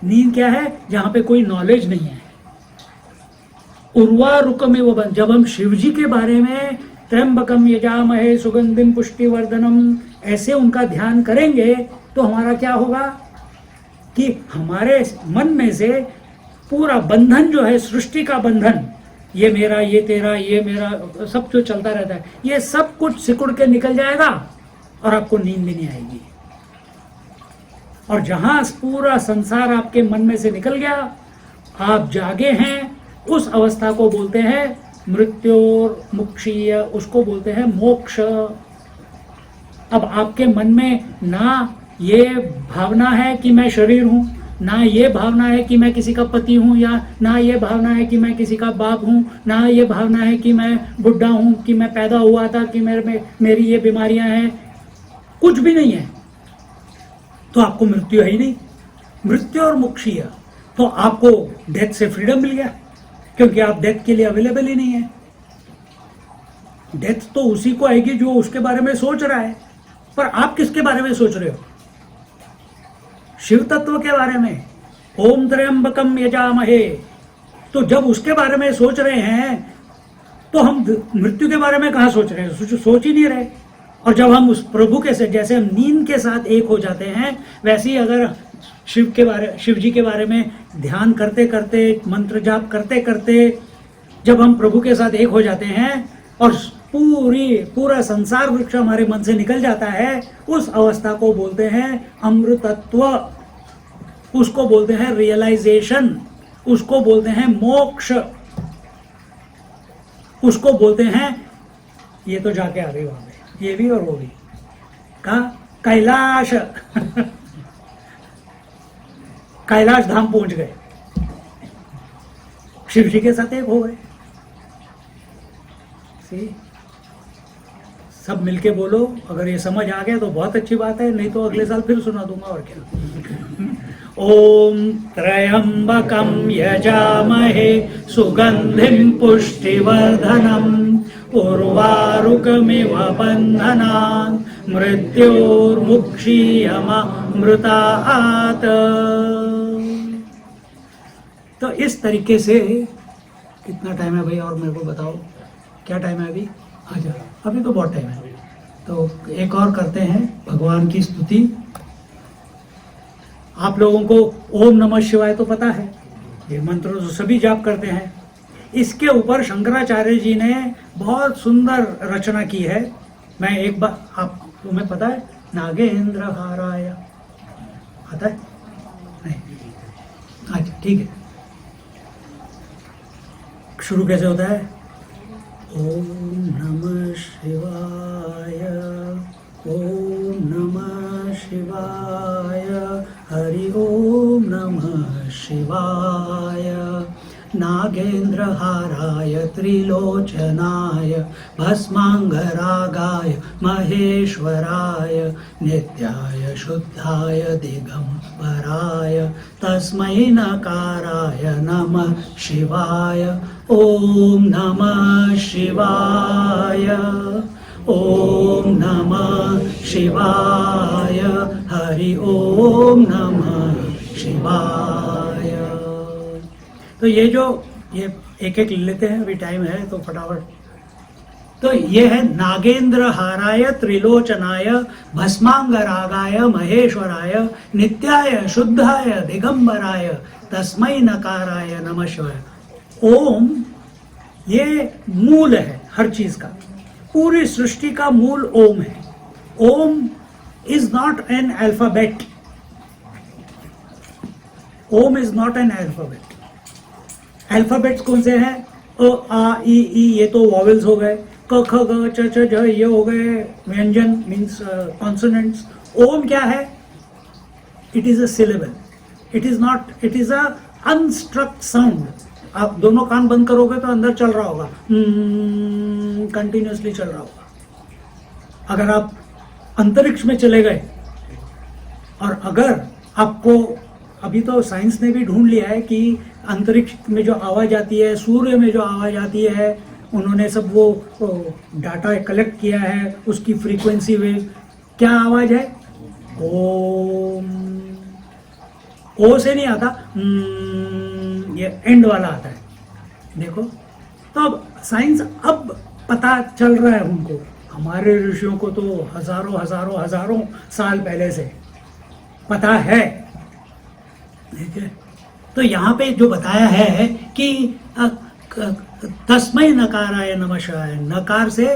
नींद क्या है? जहां पे कोई नॉलेज नहीं है। उर्वारुकमिव बंधनात्। जब हम शिव जी के बारे में त्र्यंबकम यजामहे सुगंधिम पुष्टिवर्धनम ऐसे उनका ध्यान करेंगे तो हमारा क्या होगा कि हमारे मन में से पूरा बंधन जो है, सृष्टि का बंधन, ये मेरा ये तेरा ये मेरा, सब जो चलता रहता है, ये सब कुछ सिकुड़ के निकल जाएगा और आपको नींद भी नहीं आएगी। और जहां पूरा संसार आपके मन में से निकल गया, आप जागे हैं, उस अवस्था को बोलते हैं मृत्योर्मुक्षीय, उसको बोलते हैं मोक्ष। अब आपके मन में ना ये भावना है कि मैं शरीर हूं, ना ये भावना है कि मैं किसी का पति हूं, या ना ये भावना है कि मैं किसी का बाप हूं, ना ये भावना है कि मैं बुढ़ा हूं, कि मैं पैदा हुआ था, कि मेरी ये बीमारियां हैं, कुछ भी नहीं है। तो आपको मृत्यु है ही नहीं। मृत्यु और मुक्षीय, तो आपको डेथ से फ्रीडम मिल गया, क्योंकि आप डेथ के लिए अवेलेबल ही नहीं है। डेथ तो उसी को आएगी जो उसके बारे में सोच रहा है, पर आप किसके बारे में सोच रहे हो? शिव तत्व के बारे में। ओम त्र्यंबकम यजामहे, तो जब उसके बारे में सोच रहे हैं तो हम मृत्यु के बारे में कहाँ सोच रहे हैं? सोच ही नहीं रहे। और जब हम उस प्रभु के से, जैसे हम नींद के साथ एक हो जाते हैं, वैसे ही अगर शिव जी के बारे में ध्यान करते करते, मंत्र जाप करते करते जब हम प्रभु के साथ एक हो जाते हैं और पूरा संसार वृक्ष हमारे मन से निकल जाता है, उस अवस्था को बोलते हैं अमृतत्व, उसको बोलते हैं रियलाइजेशन, उसको बोलते हैं मोक्ष, उसको बोलते हैं, ये तो जाके आ गई वहां पे, ये भी और वो भी, कहा कैलाश कैलाश धाम पहुंच गए, शिव जी के साथ एक हो गए। सब मिलके बोलो, अगर ये समझ आ गया तो बहुत अच्छी बात है, नहीं तो अगले साल फिर सुना दूंगा और क्या। ओम त्र्यंबकम यजामहे सुगंधिम पुष्टिवर्धनम उर्वारुकमिव बंधनात् मृत्योर्मुक्षीयमामृतात्। तो इस तरीके से, कितना टाइम है भाई और मेरे को बताओ, क्या टाइम है अभी? अच्छा, अभी तो बहुत टाइम है, तो एक और करते हैं भगवान की स्तुति। आप लोगों को ओम नमः शिवाय तो पता है, ये मंत्र तो सभी जाप करते हैं। इसके ऊपर शंकराचार्य जी ने बहुत सुंदर रचना की है। मैं एक बार, आप तुम्हें पता है नागेंद्र हाराय, आता है? नहीं, अच्छा ठीक है। शुरू कैसे होता है? ओम नमः शिवाय, ओम नमः शिवाय, हरि ओम नमः शिवाय, नागेन्द्रहाराय त्रिलोचनाय भस्मांगरागाय महेश्वराय नित्याय शुद्धाय दिगंबराय तस्मै नकाराय नमः शिवाय। ओम नमः शिवाय, ओम नमः शिवाय, हरि ओम नमः शिवाय। तो ये जो ये एक एक ले लेते हैं, अभी टाइम है तो फटाफट। तो ये है नागेंद्र हाराय त्रिलोचनाय भस्मांगरागाय महेश्वराय नित्याय शुद्धाय दिगंबराय तस्मै नकाराय नमः शिवाय। ओम ये मूल है हर चीज का, पूरी सृष्टि का मूल ओम है। Om is not an alphabet, Om is not an alphabet. Alphabets कौन से हैं? अ आ ई ये तो वॉवेल्स हो गए, क ख ग च छ ज ये हो गए व्यंजन मीन्स कॉन्सोनेंट्स। ओम क्या है? It is a syllable, it is not, it is a unstruck sound. आप दोनों कान बंद करोगे तो अंदर चल रहा होगा, कंटिन्यूसली चल रहा होगा। अगर आप अंतरिक्ष में चले गए और अगर आपको, अभी तो साइंस ने भी ढूंढ लिया है कि अंतरिक्ष में जो आवाज आती है, सूर्य में जो आवाज आती है, उन्होंने सब वो डाटा कलेक्ट किया है, उसकी फ्रीक्वेंसी वेव क्या आवाज है? ओम। ओ से नहीं आता, ये एंड वाला आता है। देखो, तो अब साइंस अब पता चल रहा है उनको, हमारे ऋषियों को तो हजारों हजारों हजारों साल पहले से पता है। ठीक है, तो यहाँ पे जो बताया है कि तस्मै नकाराय नमः शिवाय, नकार से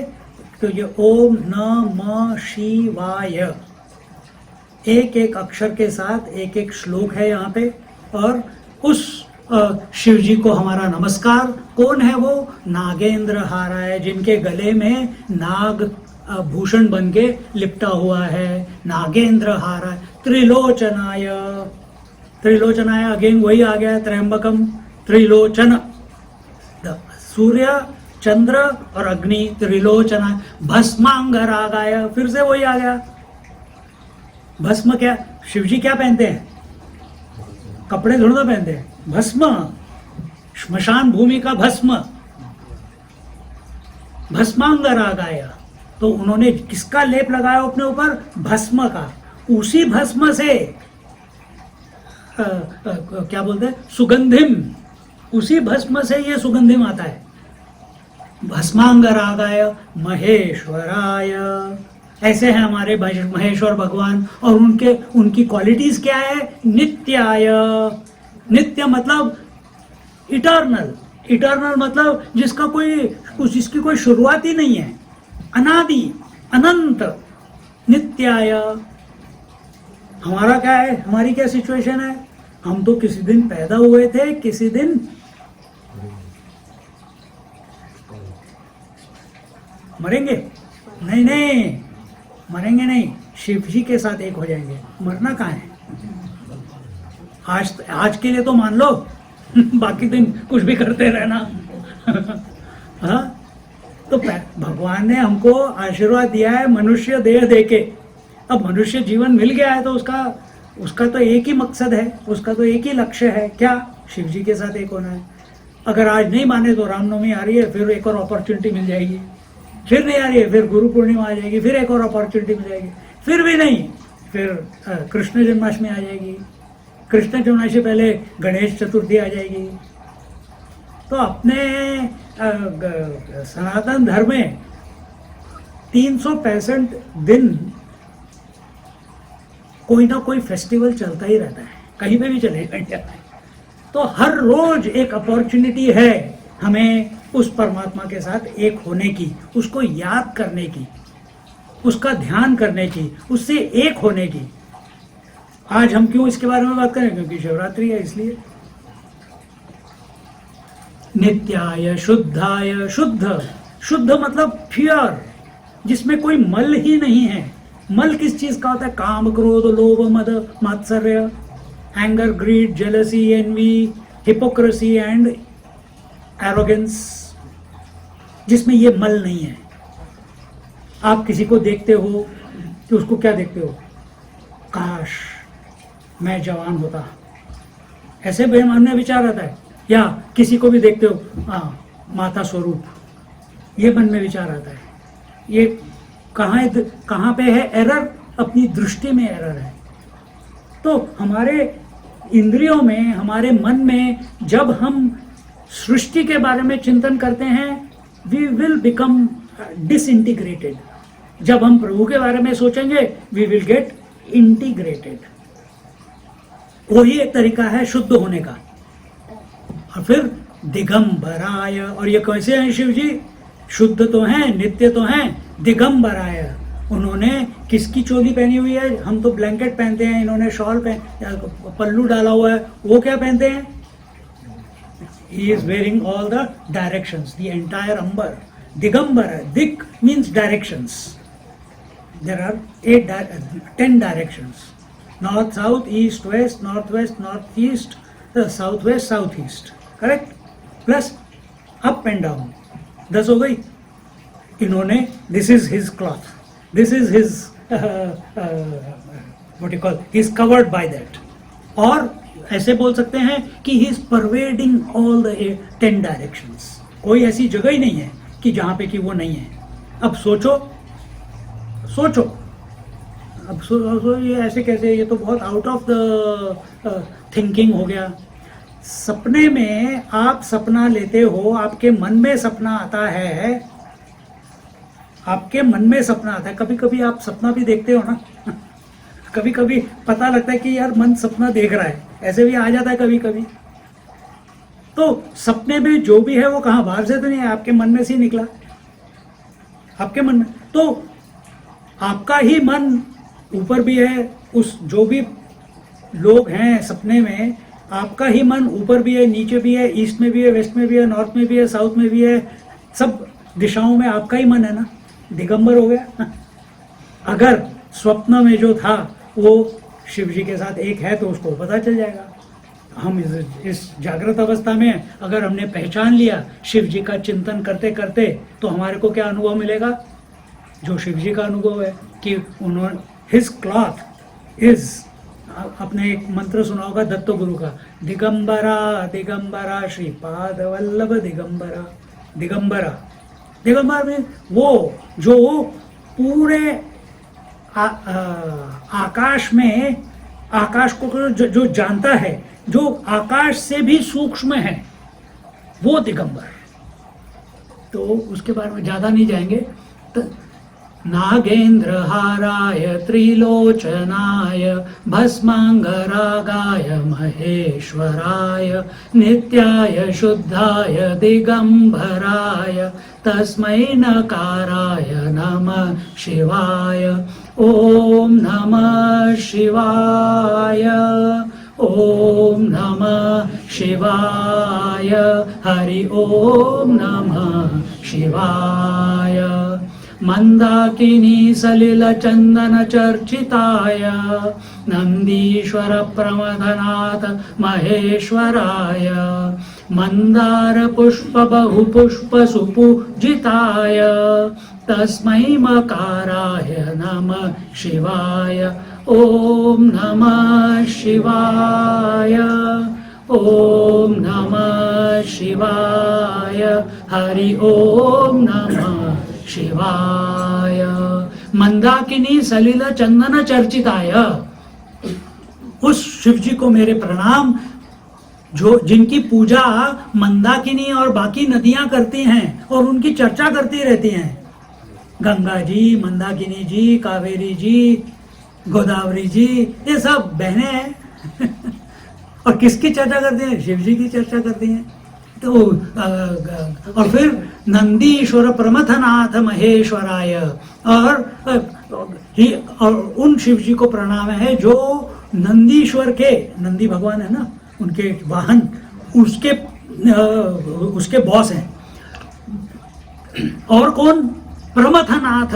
तो ये ओम नमः शिवाय, एक एक अक्षर के साथ एक एक श्लोक है यहाँ पे। और उस शिव जी को हमारा नमस्कार। कौन है वो? नागेंद्र हाराय, जिनके गले में नाग भूषण बन के लिपटा हुआ है, नागेंद्र हाराय। त्रिलोचनाय, त्रिलोचनाय अगेन वही आ गया, त्र्यंबकम त्रिलोचन, सूर्य चंद्र और अग्नि, त्रिलोचना। भस्मांगरागाय, फिर से वही आ गया। भस्म क्या? शिवजी क्या पहनते हैं? कपड़े थोड़ा ना पहनते हैं, भस्म, श्मशान भूमि का भस्म। भस्मांगरागाय, तो उन्होंने किसका लेप लगाया अपने ऊपर? भस्म का। उसी भस्म से क्या बोलते हैं? सुगंधिम, उसी भस्म से ये सुगंधिम आता है। भस्मांगरागाय महेश्वराय, ऐसे हैं हमारे महेश्वर भगवान। और उनकी क्वालिटीज क्या है? नित्याय, नित्य मतलब इटर्नल, इटर्नल मतलब जिसकी कोई शुरुआत ही नहीं है, अनादि अनंत। नित्याय। हमारा क्या है? हमारी क्या सिचुएशन है? हम तो किसी दिन पैदा हुए थे, किसी दिन मरेंगे। नहीं नहीं, मरेंगे नहीं, शिव जी के साथ एक हो जाएंगे। मरना कहाँ है? आज के लिए तो मान लो, बाकी दिन कुछ भी करते रहना। हाँ, तो भगवान ने हमको आशीर्वाद दिया है मनुष्य देह देके। अब मनुष्य जीवन मिल गया है तो उसका तो एक ही मकसद है, उसका तो एक ही लक्ष्य है, क्या? शिव जी के साथ एक होना है। अगर आज नहीं माने तो रामनवमी आ रही है, फिर एक और अपॉर्चुनिटी मिल जाएगी। फिर नहीं आ रही है, फिर गुरु पूर्णिमा आ जाएगी, फिर एक और अपॉर्चुनिटी मिल जाएगी। फिर भी नहीं, फिर कृष्ण जन्माष्टमी आ जाएगी, कृष्ण जन्माष्टमी से पहले गणेश चतुर्थी आ जाएगी। तो अपने सनातन धर्म में 365 दिन कोई ना कोई फेस्टिवल चलता ही रहता है, कहीं पे भी चलेगा। तो हर रोज एक अपॉर्चुनिटी है हमें उस परमात्मा के साथ एक होने की, उसको याद करने की, उसका ध्यान करने की, उससे एक होने की। आज हम क्यों इसके बारे में बात करें? क्योंकि शिवरात्रि है, इसलिए। नित्याय शुद्धाय, शुद्ध, शुद्ध मतलब प्योर, जिसमें कोई मल ही नहीं है। मल किस चीज का होता है? काम, क्रोध, लोभ, मद, मात्सर्य, anger, greed, jealousy, envy, hypocrisy and arrogance, जिसमें ये मल नहीं है। आप किसी को देखते हो कि उसको क्या देखते हो? काश मैं जवान होता, ऐसे मन में विचार आता है। या किसी को भी देखते हो, माता स्वरूप, ये मन में विचार आता है। ये कहाँ पे है एरर? अपनी दृष्टि में एरर है। तो हमारे इंद्रियों में, हमारे मन में जब हम सृष्टि के बारे में चिंतन करते हैं, वी विल बिकम डिसइंटीग्रेटेड. जब हम प्रभु के बारे में सोचेंगे, वी विल गेट इंटीग्रेटेड. वही एक तरीका है शुद्ध होने का. और फिर दिगंबराय, और ये कैसे हैं शिव जी? शुद्ध तो हैं, नित्य तो हैं. दिगंबराय, उन्होंने किसकी चोली पहनी हुई है? हम तो ब्लैंकेट पहनते हैं, इन्होंने शॉल पल्लू डाला हुआ है. वो क्या पहनते हैं? He is wearing all the directions, the entire amber. Digambara, dik means directions. There are 10 directions. North, south, east, west, northwest, northeast, southwest, southeast. Correct? Plus up and down. 10 हो गई. इन्होंने, this is his cloth. This is his, what you call, he is covered by that. और ऐसे बोल सकते हैं कि he is pervading all the 10 directions. कोई ऐसी जगह ही नहीं है कि जहां पे कि वो नहीं है. अब सोचो, ये ऐसे कैसे? ये तो बहुत आउट ऑफ द थिंकिंग हो गया. सपने में आप सपना लेते हो, आपके मन में सपना आता है, आपके मन में सपना आता है. कभी कभी आप सपना भी देखते हो ना. कभी कभी पता लगता है कि यार मन सपना देख रहा है, ऐसे भी आ जाता है कभी कभी. तो सपने में जो भी है वो कहाँ, बाहर से तो नहीं है, आपके मन में से ही निकला. आपके मन में तो आपका ही मन ऊपर भी है. उस जो भी लोग हैं सपने में, आपका ही मन ऊपर भी है, नीचे भी है, ईस्ट में भी है, वेस्ट में भी है, नॉर्थ में भी है, साउथ में भी है. सब दिशाओं में आपका ही मन है ना. दिगंबर हो गया. अगर स्वप्न में जो था वो शिव जी के साथ एक है तो उसको पता चल जाएगा. हम इस जागृत अवस्था में अगर हमने पहचान लिया शिव जी का चिंतन करते करते, तो हमारे को क्या अनुभव मिलेगा? जो शिव जी का अनुभव है कि उन्होंने, हिज क्लॉथ इज, आपने एक मंत्र सुना होगा दत्त गुरु का, दिगंबरा दिगंबरा श्रीपाद वल्लभ दिगंबरा. दिगंबरा, दिगंबर में वो जो पूरे आकाश में, आकाश को जो जानता है, जो आकाश से भी सूक्ष्म है, वो दिगंबर. तो उसके बारे में ज्यादा नहीं जाएंगे. तो नागेंद्र हाराय त्रिलोचनाय भस्मांगरागाय महेश्वराय नित्याय शुद्धाय दिगंबराय तस्मै नकाराय नमः शिवाय. ओम नमः शिवाय. ओम नमः शिवाय. हरि ओम नमः शिवाय. मंदाकिनी सलिल चंदन चर्चिताय नंदीश्वर प्रमथनाथ महेश्वराय मंदार पुष्प बहु पुष्प सुपूजिताय तस्मै मकाराय नमः शिवाय. ओम नमः शिवाय. ओम नमः शिवाय. हरि ओम नमः शिवाय. मंदाकिनी सलिल चंदन चर्चिताय, उस शिव जी को मेरे प्रणाम जो जिनकी पूजा मंदाकिनी और बाकी नदियां करती हैं और उनकी चर्चा करती रहती हैं. गंगा जी, मंदाकिनी जी, कावेरी जी, गोदावरी जी, ये सब बहनें हैं. और किसकी चर्चा करती हैं? शिव जी की चर्चा करती हैं. तो और फिर नंदीश्वर प्रमथनाथ महेश्वराय, और उन शिव जी को प्रणाम है जो नंदीश्वर के, नंदी भगवान है ना, उनके वाहन, उसके बॉस हैं. और कौन? प्रमथनाथ.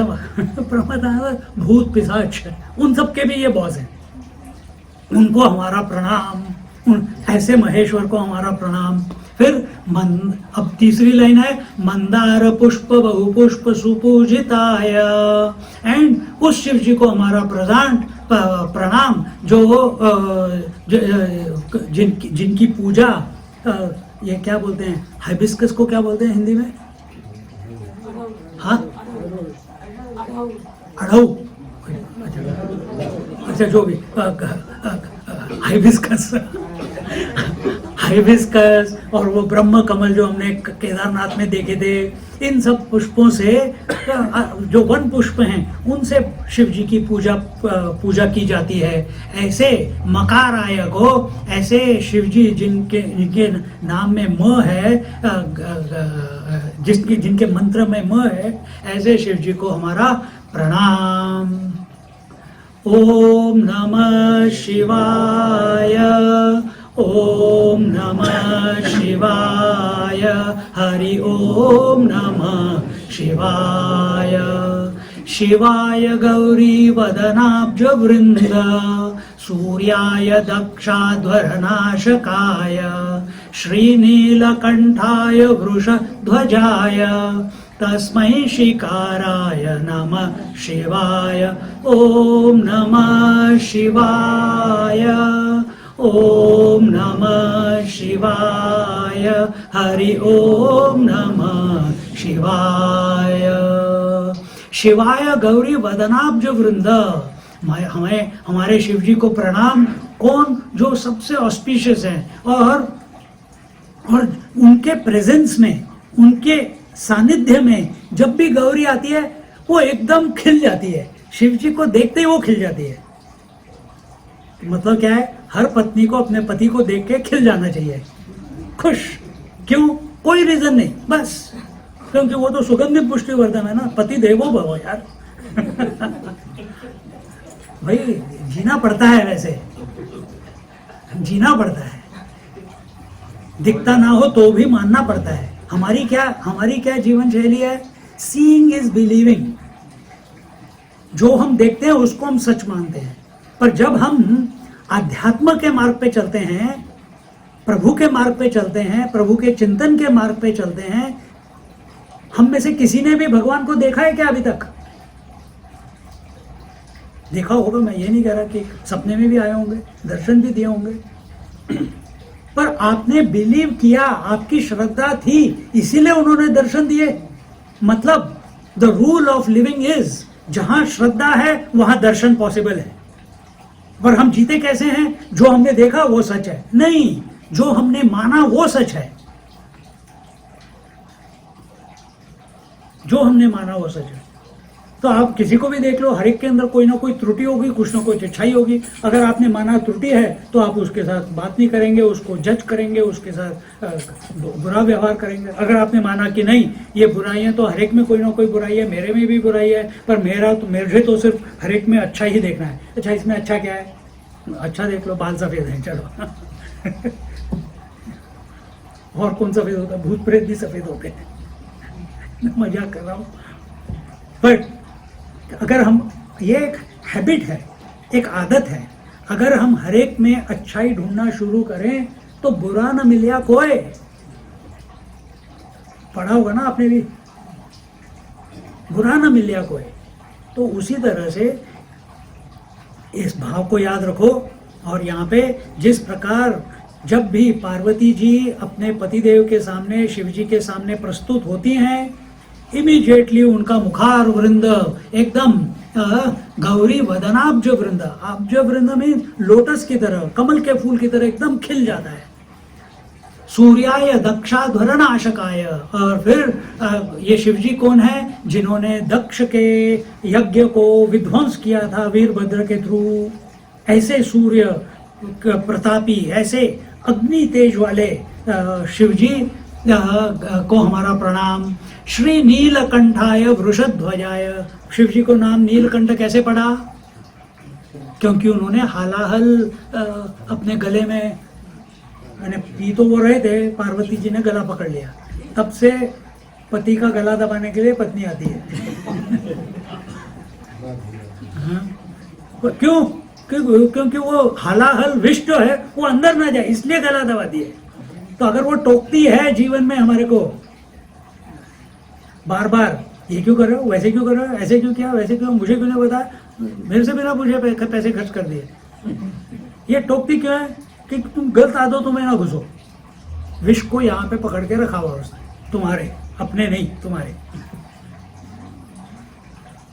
प्रमथनाथ भूत पिशाच, उन सबके भी ये बॉस हैं. उनको हमारा प्रणाम. ऐसे महेश्वर को हमारा प्रणाम. फिर अब तीसरी लाइन है, मंदार पुष्प बहु पुष्प सुपूजिताय. एंड उस शिव जी को हमारा प्रणाम जो जिनकी पूजा, ये क्या बोलते हैं, हाइबिस्कस को क्या बोलते हैं हिंदी में? हाँ, अड़हू. अच्छा, जो भी, हाइबिस्कस हाइबिस्कस और वो ब्रह्म कमल जो हमने केदारनाथ में देखे थे, इन सब पुष्पों से, जो वन पुष्प हैं उनसे शिव जी की पूजा की जाती है। ऐसे मकाराय को, ऐसे शिव जी जिनके नाम में म है, जिनके मंत्र में म है, ऐसे शिव जी को हमारा प्रणाम। ओम नमः शिवाय, ओम नमः शिवाय, हरि ओम नमः शिवाय। शिवाय गौरी वदनाब्ज वृंद, सूर्याय दक्षाध्वरनाशकाय, श्रीनीलकंठाय वृषध्वजाय, तस्मै शिकाराय नमः शिवाय। ओम नमः शिवाय, ओम नमः शिवाय, हरि ओम नमः शिवाय। शिवाय गौरी वदनाब्ज वृंद, हमें हमारे शिव जी को प्रणाम। कौन? जो सबसे ऑस्पिशियस हैं और उनके प्रेजेंस में, उनके सानिध्य में जब भी गौरी आती है वो एकदम खिल जाती है। शिव जी को देखते ही वो खिल जाती है। मतलब क्या है? हर पत्नी को अपने पति को देख के खिल जाना चाहिए, खुश। क्यों? कोई रीजन नहीं, बस क्योंकि वो तो सुगंधित पुष्टिवर्धन है ना। पति देवो भव यार। भाई जीना पड़ता है, वैसे जीना पड़ता है, दिखता ना हो तो भी मानना पड़ता है। हमारी क्या जीवन शैली है? Seeing is believing. जो हम देखते हैं उसको हम सच मानते हैं। पर जब हम आध्यात्म के मार्ग पे चलते हैं, प्रभु के मार्ग पे चलते हैं, प्रभु के चिंतन के मार्ग पे चलते हैं, हम में से किसी ने भी भगवान को देखा है क्या अभी तक? देखा होगा, मैं ये नहीं कह रहा कि सपने में भी आए होंगे, दर्शन भी दिए होंगे, पर आपने बिलीव किया, आपकी श्रद्धा थी, इसीलिए उन्होंने दर्शन दिए। मतलब the rule of living is, जहां श्रद्धा है वहां दर्शन पॉसिबल है। पर हम जीते कैसे हैं? जो हमने देखा वो सच है? नहीं, जो हमने माना वो सच है। जो हमने माना वो सच है। तो आप किसी को भी देख लो, हर एक के अंदर कोई ना कोई त्रुटि होगी, कुछ ना कुछ अच्छाई होगी। अगर आपने माना त्रुटि है तो आप उसके साथ बात नहीं करेंगे, उसको जज करेंगे, उसके साथ बुरा व्यवहार करेंगे। अगर आपने माना कि नहीं, ये बुराइयां तो हर एक में कोई ना कोई बुराई है, मेरे में भी बुराई है, पर मेरे तो सिर्फ हर एक में अच्छा ही देखना है। अच्छा, इसमें अच्छा क्या है? अच्छा देख लो, बाल सफेद है, चलो। और कौन सफेद होता है? भूत प्रेत भी सफेद होते हैं। मजाक कर रहा हूं। बट अगर हम, ये एक हैबिट है, एक आदत है, अगर हम हर एक में अच्छाई ढूंढना शुरू करें तो बुरा न मिलिया कोई। पढ़ा होगा ना आपने भी, बुरा न मिलिया कोई। तो उसी तरह से इस भाव को याद रखो। और यहाँ पे जिस प्रकार जब भी पार्वती जी अपने पतिदेव के सामने, शिव जी के सामने प्रस्तुत होती हैं, इमीडिएटली उनका मुखार वृंद एकदम गौरी वदनाब्ज वृंद, अब्ज वृंद में लोटस की तरह, कमल के फूल की तरह एकदम खिल जाता है। सूर्याय दक्षाध्वरनाशकाय, और फिर ये शिवजी कौन है? जिन्होंने दक्ष के यज्ञ को विध्वंस किया था वीरभद्र के थ्रू। ऐसे सूर्य प्रतापी, ऐसे अग्नि तेज वाले शिवजी को हमारा प्रणाम। श्री नीलकंठाय वृषध्वजाय, शिवजी को नाम नीलकंठ कैसे पड़ा? क्योंकि उन्होंने हालाहल अपने गले में, मैंने पी तो वो रहे थे, पार्वती जी ने गला पकड़ लिया। तब से पति का गला दबाने के लिए पत्नी आती है। हाँ? क्यों? क्योंकि वो हालाहल विष जो है वो अंदर ना जाए, इसलिए गला दबाती है। तो अगर वो टोकती है जीवन में हमारे को बार बार, ये क्यों कर रहे हो, वैसे क्यों कर रहे हो, ऐसे क्यों किया, वैसे क्यों, मुझे क्यों नहीं बताया, मेरे से बिना मुझे पैसे खर्च कर दिए, ये टोकती क्यों है? कि तुम गलत आदतों में ना घुसो। विष को यहाँ पे पकड़ के रखा हुआ उसने, तुम्हारे, अपने नहीं, तुम्हारे।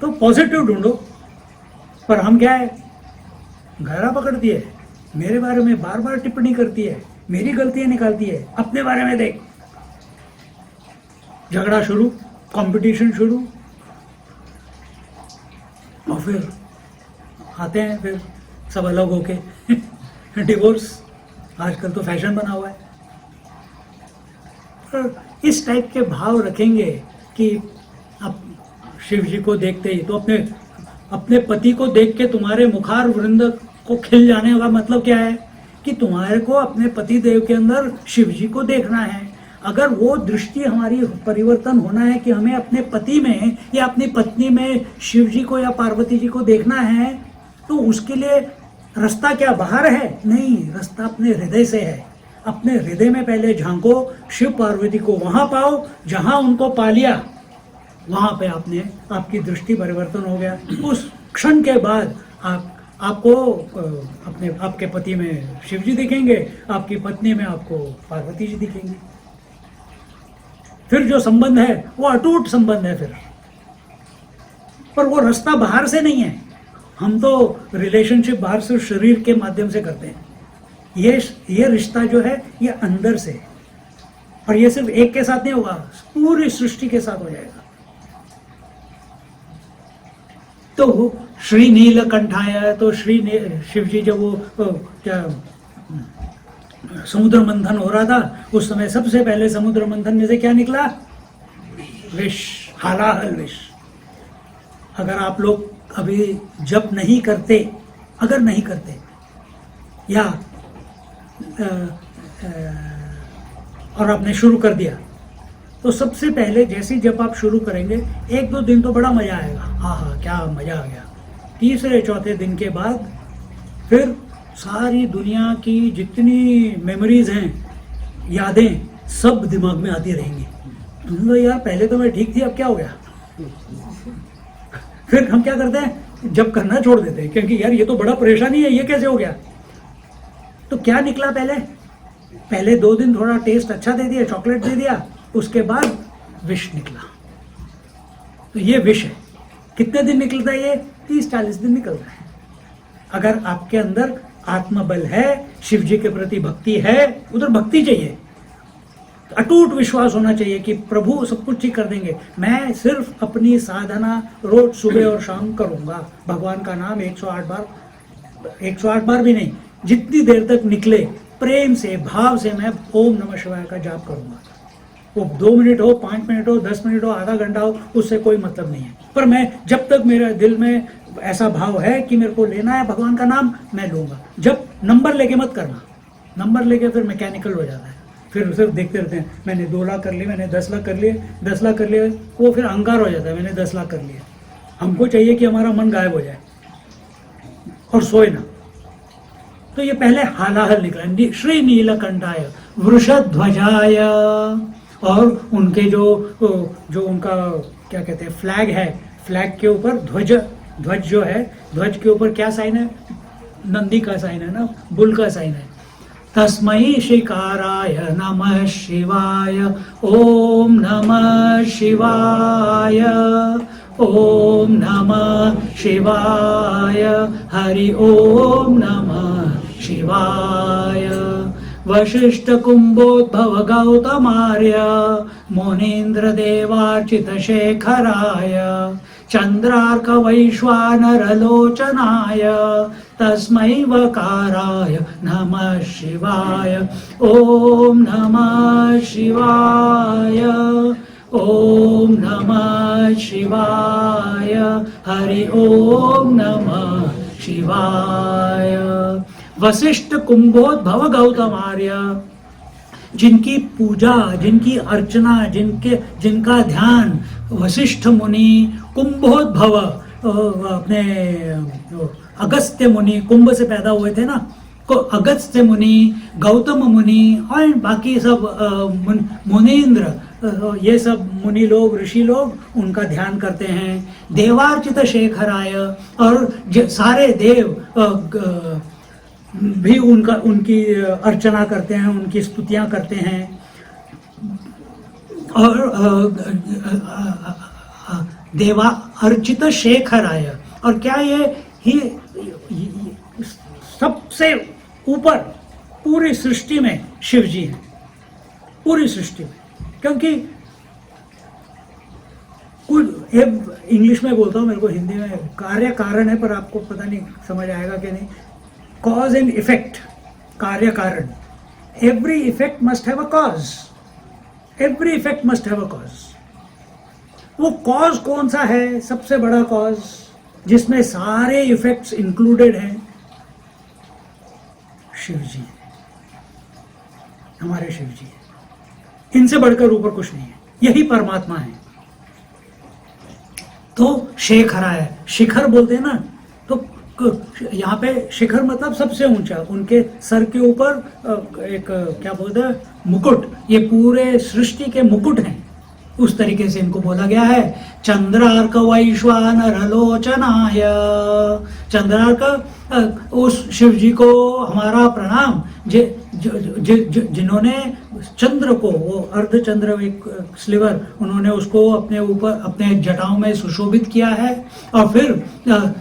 तो पॉजिटिव ढूंढो। पर हम क्या है, गहरा पकड़ती है, मेरे बारे में बार बार टिप्पणी करती है, मेरी गलतियां निकालती है, अपने बारे में देख। झगड़ा शुरू, कंपटीशन शुरू, और फिर आते हैं फिर सब अलग होके डिवोर्स आजकल तो फैशन बना हुआ है। और इस टाइप के भाव रखेंगे कि अब शिव जी को देखते ही तो अपने पति को देख के तुम्हारे मुखार वृंद को खिल जाने का मतलब क्या है कि तुम्हारे को अपने पति देव के अंदर शिव जी को देखना है। अगर वो दृष्टि हमारी परिवर्तन होना है कि हमें अपने पति में या अपनी पत्नी में शिव जी को या पार्वती जी को देखना है, तो उसके लिए रास्ता क्या बाहर है? नहीं, रास्ता अपने हृदय से है। अपने हृदय में पहले झांको, शिव पार्वती को वहां पाओ, जहां उनको पा लिया वहां पे आपकी दृष्टि परिवर्तन हो गया। उस क्षण के बाद आपको आपके पति में शिव जी दिखेंगे, आपकी पत्नी में आपको पार्वती जी दिखेंगी। फिर जो संबंध है वो अटूट संबंध है फिर। पर वो रास्ता बाहर से नहीं है। हम तो रिलेशनशिप बाहर से शरीर के माध्यम से करते हैं। ये रिश्ता जो है ये अंदर से है। और ये सिर्फ एक के साथ नहीं होगा, पूरी सृष्टि के साथ हो जाएगा। तो श्री नीलकंठाय, तो शिव जी जब वो क्या समुद्र मंथन हो रहा था, उस समय सबसे पहले समुद्र मंथन में से क्या निकला? विष, हालाहल विष। अगर आप लोग अभी जप नहीं करते, अगर नहीं करते या और आपने शुरू कर दिया, तो सबसे पहले जैसे जब आप शुरू करेंगे 1-2 दिन तो बड़ा मजा आएगा, हाँ क्या मजा आ गया। तीसरे चौथे दिन के बाद फिर सारी दुनिया की जितनी मेमोरीज हैं, यादें, सब दिमाग में आती रहेंगी। तो यार पहले तो मैं ठीक थी, अब क्या हो गया? फिर हम क्या करते हैं, जब करना छोड़ देते हैं, क्योंकि यार ये तो बड़ा परेशानी है, ये कैसे हो गया? तो क्या निकला? पहले 2 दिन थोड़ा टेस्ट अच्छा दे दिया, चॉकलेट दे दिया, उसके बाद विष निकला। तो ये विष है। कितने दिन निकलता है ये? 30-40 दिन निकलता है। अगर आपके अंदर आत्मबल है, शिव जी के प्रति भक्ति है, उधर भक्ति चाहिए, अटूट विश्वास होना चाहिए कि प्रभु सब कुछ ठीक कर देंगे। मैं सिर्फ अपनी साधना रोज सुबह और शाम करूंगा, भगवान का नाम 108 बार भी नहीं, जितनी देर तक निकले प्रेम से, भाव से मैं ओम नमः शिवाय का जाप करूंगा। वो 2 मिनट हो, 5 मिनट हो, 10 मिनट हो, आधा घंटा हो, उससे कोई मतलब नहीं है। पर मैं जब तक मेरे दिल में ऐसा भाव है कि मेरे को लेना है भगवान का नाम, मैं लूंगा। जब नंबर लेके मत करना, नंबर लेके फिर मैकेनिकल हो जाता है। फिर सिर्फ देखते रहते हैं, मैंने 2 लाख कर लिए, मैंने 10 लाख कर लिए, 10 लाख कर लिए, वो फिर अहंकार हो जाता है, मैंने 10 लाख कर लिए। हमको चाहिए कि हमारा मन गायब हो जाए और सोए ना। तो ये पहले हालाहल निकला, श्री नीलकंठाय वृषध्वजाय, और उनके जो उनका क्या कहते हैं फ्लैग है, फ्लैग के ऊपर ध्वज जो है, ध्वज के ऊपर क्या साइन है? नंदी का साइन है ना, बुल का साइन है। तस्मै शिकाराय नमः शिवाय, ओम नमः शिवाय, ओम नमः शिवाय, हरि ओम नमः शिवाय। वशिष्ठ कुंभोद्भव गौतमार्य मुनीन्द्र देवार्चित शेखराय, चंद्रार्क वैश्वानर लोचनाय, तस्मै वकाराय नमः शिवाय, ओम नमः शिवाय, ओम नमः शिवाय, हरि ओम नमः शिवाय। वशिष्ठ कुंभोद्भव गौतमार्य, जिनकी पूजा, जिनकी अर्चना, जिनका ध्यान वशिष्ठ मुनि, कुंभोद्भव अपने अगस्त्य मुनि, कुंभ से पैदा हुए थे ना, को अगस्त्य मुनि, गौतम मुनि और बाकी सब मुनीन्द्र, ये सब मुनि लोग, ऋषि लोग उनका ध्यान करते हैं। देवार्चित शेखराय, और सारे देव भी उनकी अर्चना करते हैं, उनकी स्तुतियां करते हैं। और देवा अर्चित शेखराय, और क्या ये ही सबसे ऊपर पूरी सृष्टि में शिव जी हैं, पूरी सृष्टि में। क्योंकि कुछ इंग्लिश में बोलता हूँ, मेरे को हिंदी में कार्य कारण है, पर आपको पता नहीं समझ आएगा कि नहीं। कॉज एंड इफेक्ट, कार्य कारण। Every effect must have a cause, every effect must have a cause. वो कॉज कौन सा है? सबसे बड़ा कॉज जिसमें सारे इफेक्ट्स इंक्लूडेड हैं, शिव जी, हमारे शिव जी। इनसे बढ़कर ऊपर कुछ नहीं है, यही परमात्मा है। तो शेखरा है, शिखर बोलते हैं ना, तो यहाँ पे शिखर मतलब सबसे ऊंचा, उनके सर के ऊपर एक क्या बोलते हैं, मुकुट। ये पूरे सृष्टि के मुकुट हैं, उस तरीके से इनको बोला गया है। चंद्रार्क वैश्वानर लोचनाय, चंद्रार्क उस शिव जी को हमारा प्रणाम, जिन्होंने चंद्र को, वो अर्धचंद्र एक स्लिवर, उन्होंने उसको अपने ऊपर अपने जटाओं में सुशोभित किया है, और फिर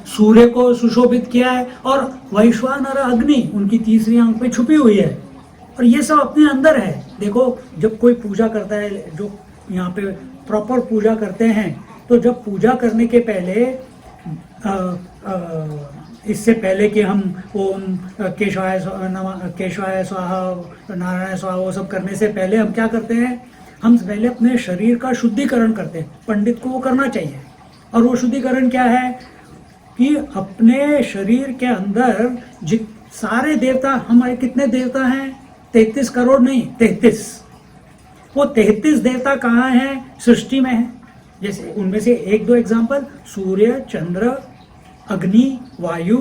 सूर्य को सुशोभित किया है, और वैश्वानर अग्नि उनकी तीसरी आंख पे छुपी हुई है, और ये सब अपने अंदर है। देखो, जब कोई पूजा करता है, जो यहाँ पे प्रॉपर पूजा करते हैं, तो जब पूजा करने के पहले इससे पहले कि हम ओम केशवाय स्वाहा, नारायण स्वाहा, वो सब करने से पहले हम क्या करते हैं? हम पहले अपने शरीर का शुद्धिकरण करते हैं। पंडित को वो करना चाहिए। और वो शुद्धिकरण क्या है कि अपने शरीर के अंदर सारे देवता, हमारे कितने देवता हैं? 33 करोड़ नहीं, 33। वो 33 देवता कहाँ हैं? सृष्टि में है। जैसे उनमें से एक दो एग्जाम्पल, सूर्य, चंद्र, अग्नि, वायु,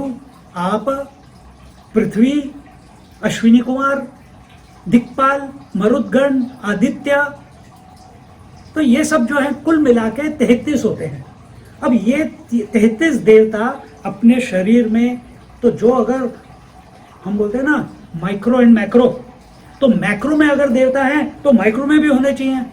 आप, पृथ्वी, अश्विनी कुमार, दिक्पाल, मरुदगण, आदित्य, तो ये सब जो है कुल मिला के 33 होते हैं। अब ये 33 देवता अपने शरीर में, तो जो अगर हम बोलते हैं ना माइक्रो एंड मैक्रो, तो मैक्रो में अगर देवता है तो माइक्रो में भी होने चाहिए।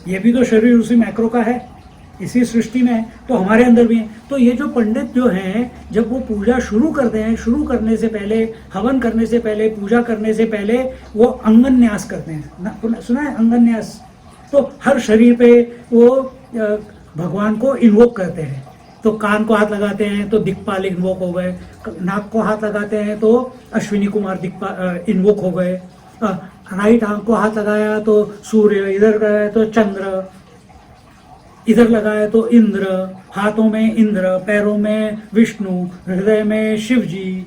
ये भी तो शरीर उसी मैक्रो का है, इसी सृष्टि में है, तो हमारे अंदर भी है। तो ये जो पंडित जो हैं, जब वो पूजा शुरू करते हैं, शुरू करने से पहले, हवन करने से पहले, पूजा करने से पहले वो अंगन न्यास करते हैं। सुना है अंगन न्यास? तो हर शरीर पे वो भगवान को इन्वोक करते हैं। तो कान को हाथ लगाते हैं तो दिक्पाल इन्वोक हो गए, नाक को हाथ लगाते हैं तो अश्विनी कुमार दिक्पाल इन्वोक हो गए, राइट आंख को हाथ लगाया तो सूर्य, इधर गया तो चंद्र, इधर लगाया तो इंद्र, हाथों में इंद्र, पैरों में विष्णु, हृदय में शिव जी।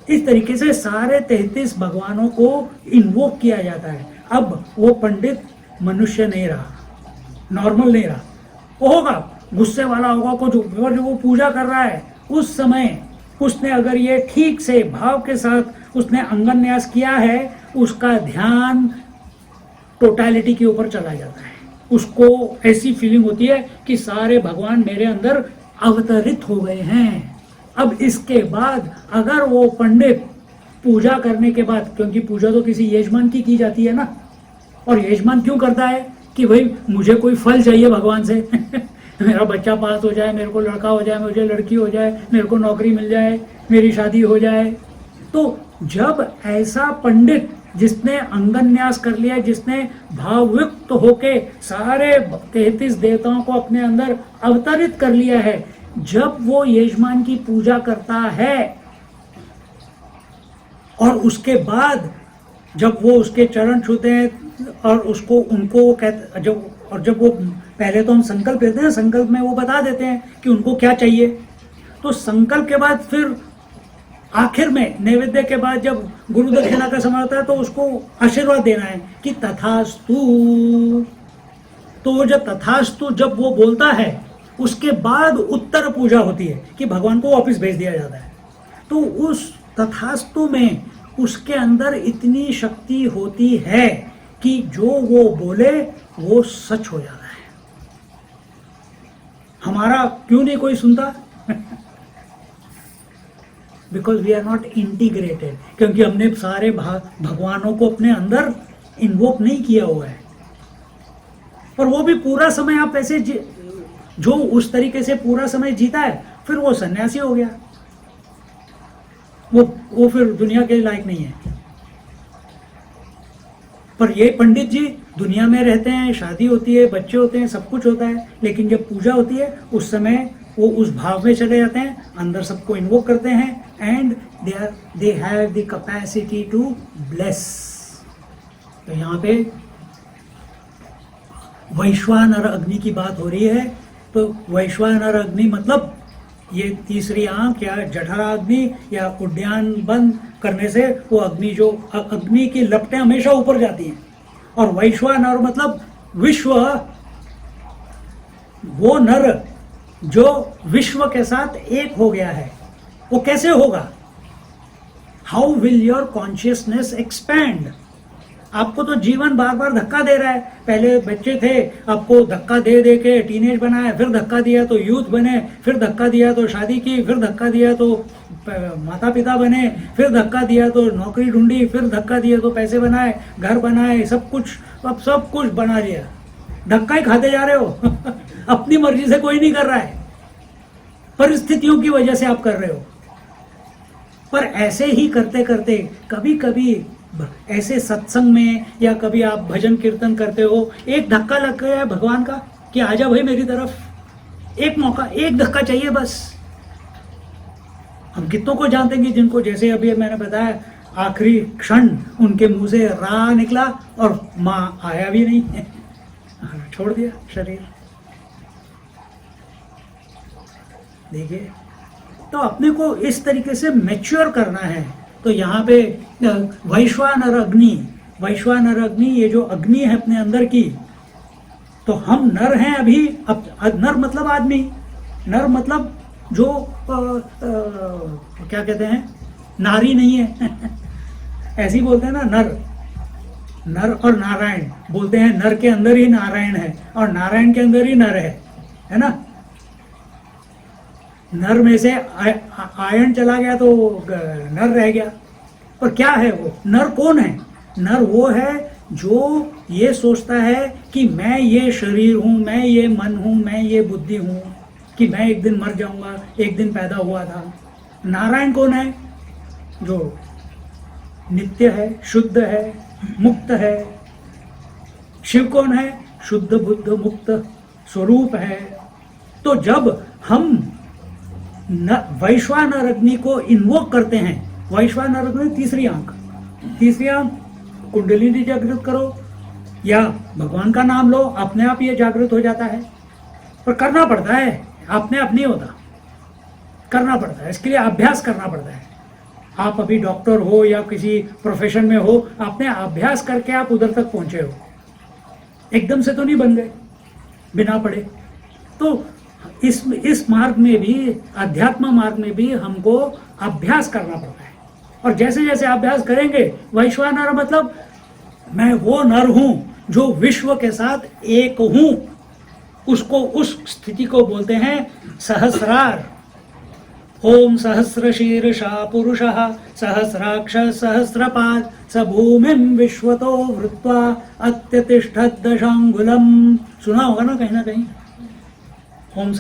इस तरीके से सारे 33 भगवानों को इन्वोक किया जाता है। अब वो पंडित मनुष्य नहीं रहा, नॉर्मल नहीं रहा, वो होगा गुस्से वाला होगा, कुछ जो वो पूजा कर रहा है उस समय उसने अगर ये ठीक से भाव के साथ उसने अंगन न्यास किया है, उसका ध्यान टोटलिटी के ऊपर चला जाता है। उसको ऐसी फीलिंग होती है कि सारे भगवान मेरे अंदर अवतरित हो गए हैं। अब इसके बाद अगर वो पंडित पूजा करने के बाद, क्योंकि पूजा तो किसी यजमान की जाती है ना, और यजमान क्यों करता है कि भाई मुझे कोई फल चाहिए भगवान से मेरा बच्चा पास हो जाए, मेरे को लड़का हो जाए, मुझे लड़की हो जाए, मेरे को नौकरी मिल जाए, मेरी शादी हो जाए। तो जब ऐसा पंडित जिसने अंगन न्यास कर लिया, जिसने भावयुक्त होके सारे 33 देवताओं को अपने अंदर अवतरित कर लिया है, जब वो यजमान की पूजा करता है और उसके बाद जब वो उसके चरण छूते हैं और उसको उनको वो कहते, जब वो पहले तो हम संकल्प लेते हैं, संकल्प में वो बता देते हैं कि उनको क्या चाहिए। तो संकल्प के बाद फिर आखिर में नैवेद्य के बाद जब गुरु दक्षिणा का समय होता है तो उसको आशीर्वाद देना है कि तथास्तु। तो वो जब तथास्तु जब वो बोलता है, उसके बाद उत्तर पूजा होती है कि भगवान को वापस भेज दिया जाता है। तो उस तथास्तु में उसके अंदर इतनी शक्ति होती है कि जो वो बोले वो सच हो जाता है। हमारा क्यों नहीं कोई सुनता? Because we are not integrated, क्योंकि हमने सारे भगवानों को अपने अंदर इन्वोक नहीं किया हुआ है। और वो भी पूरा समय आप ऐसे जो उस तरीके से पूरा समय जीता है, फिर वो सन्यासी हो गया, वो फिर दुनिया के लायक नहीं है। पर ये पंडित जी दुनिया में रहते हैं, शादी होती है, बच्चे होते हैं, सब कुछ होता है, लेकिन जब पूजा होती है उस समय वो उस भाव में चले जाते हैं, अंदर सबको इन्वोक करते हैं and they have the capacity to bless. तो यहाँ पे वैश्वानर अग्नि की बात हो रही है। तो वैश्वानर अग्नि मतलब ये तीसरी आंख या जठरा अग्नि या उद्यान बंद करने से वो अग्नि, जो अग्नि की लपटें हमेशा ऊपर जाती हैं। और वैश्वानर मतलब विश्व, वो नर जो विश्व के साथ एक हो गया है। वो कैसे होगा? How will your consciousness expand? आपको तो जीवन बार बार धक्का दे रहा है। पहले बच्चे थे, आपको धक्का दे दे के टीनेज बनाया, फिर धक्का दिया तो यूथ बने, फिर धक्का दिया तो शादी की, फिर धक्का दिया तो माता पिता बने, फिर धक्का दिया तो नौकरी ढूंढी, फिर धक्का दिया तो पैसे बनाए, घर बनाए, सब कुछ, अब सब कुछ बना लिया। धक्का ही खाते जा रहे हो अपनी मर्जी से कोई नहीं कर रहा है, परिस्थितियों की वजह से आप कर रहे हो। पर ऐसे ही करते करते कभी कभी ऐसे सत्संग में या कभी आप भजन कीर्तन करते हो, एक धक्का लग गया है भगवान का कि आजा भाई मेरी तरफ, एक मौका, एक धक्का चाहिए बस। हम कितनों को जानते हैं जिनको, जैसे अभी मैंने बताया, आखिरी क्षण उनके मुंह से रा निकला और माँ आया भी नहीं छोड़ दिया शरीर। देखिए, तो अपने को इस तरीके से मैच्योर करना है। तो यहाँ पे वैश्वानर अग्नि, ये जो अग्नि है अपने अंदर की, तो हम नर हैं अभी। अब नर मतलब आदमी, नर मतलब जो क्या कहते हैं, नारी नहीं है ऐसे ही बोलते हैं ना, नर और नारायण बोलते हैं। नर के अंदर ही नारायण है और नारायण के अंदर ही नर है ना। नर में से आयन चला गया तो नर रह गया। पर क्या है वो नर? कौन है नर? वो है जो ये सोचता है कि मैं ये शरीर हूं, मैं ये मन हूं, मैं ये बुद्धि हूं, कि मैं एक दिन मर जाऊंगा, एक दिन पैदा हुआ था। नारायण कौन है? जो नित्य है, शुद्ध है, मुक्त है। शिव कौन है? शुद्ध बुद्ध मुक्त स्वरूप है। तो जब हम वैश्वानर अग्नि को इन्वोक करते हैं, वैश्वानर अग्नि तीसरी आंख कुंडलिनी जागृत करो या भगवान का नाम लो, अपने आप ये जागृत हो जाता है। पर करना पड़ता है, अपने आप नहीं होता, करना पड़ता है। इसके लिए अभ्यास करना पड़ता है। आप अभी डॉक्टर हो या किसी प्रोफेशन में हो, आपने अभ्यास करके आप उधर तक पहुंचे हो, एकदम से तो नहीं बन गए बिना पढ़े। तो इस मार्ग में भी, अध्यात्म मार्ग में भी हमको अभ्यास करना पड़ता है। और जैसे जैसे अभ्यास करेंगे, वैश्वानर मतलब मैं वो नर हूं जो विश्व के साथ एक हूं, उसको, उस स्थिति को बोलते हैं सहस्रार। ओम सहस्र शीर्षा पुरुषः सहस्राक्ष सहस्रपाद स भूमिं विश्वतो वृत्वा अत्यतिष्ठत् दशांगुलम। सुना होगा ना कहीं ना कहीं। ओम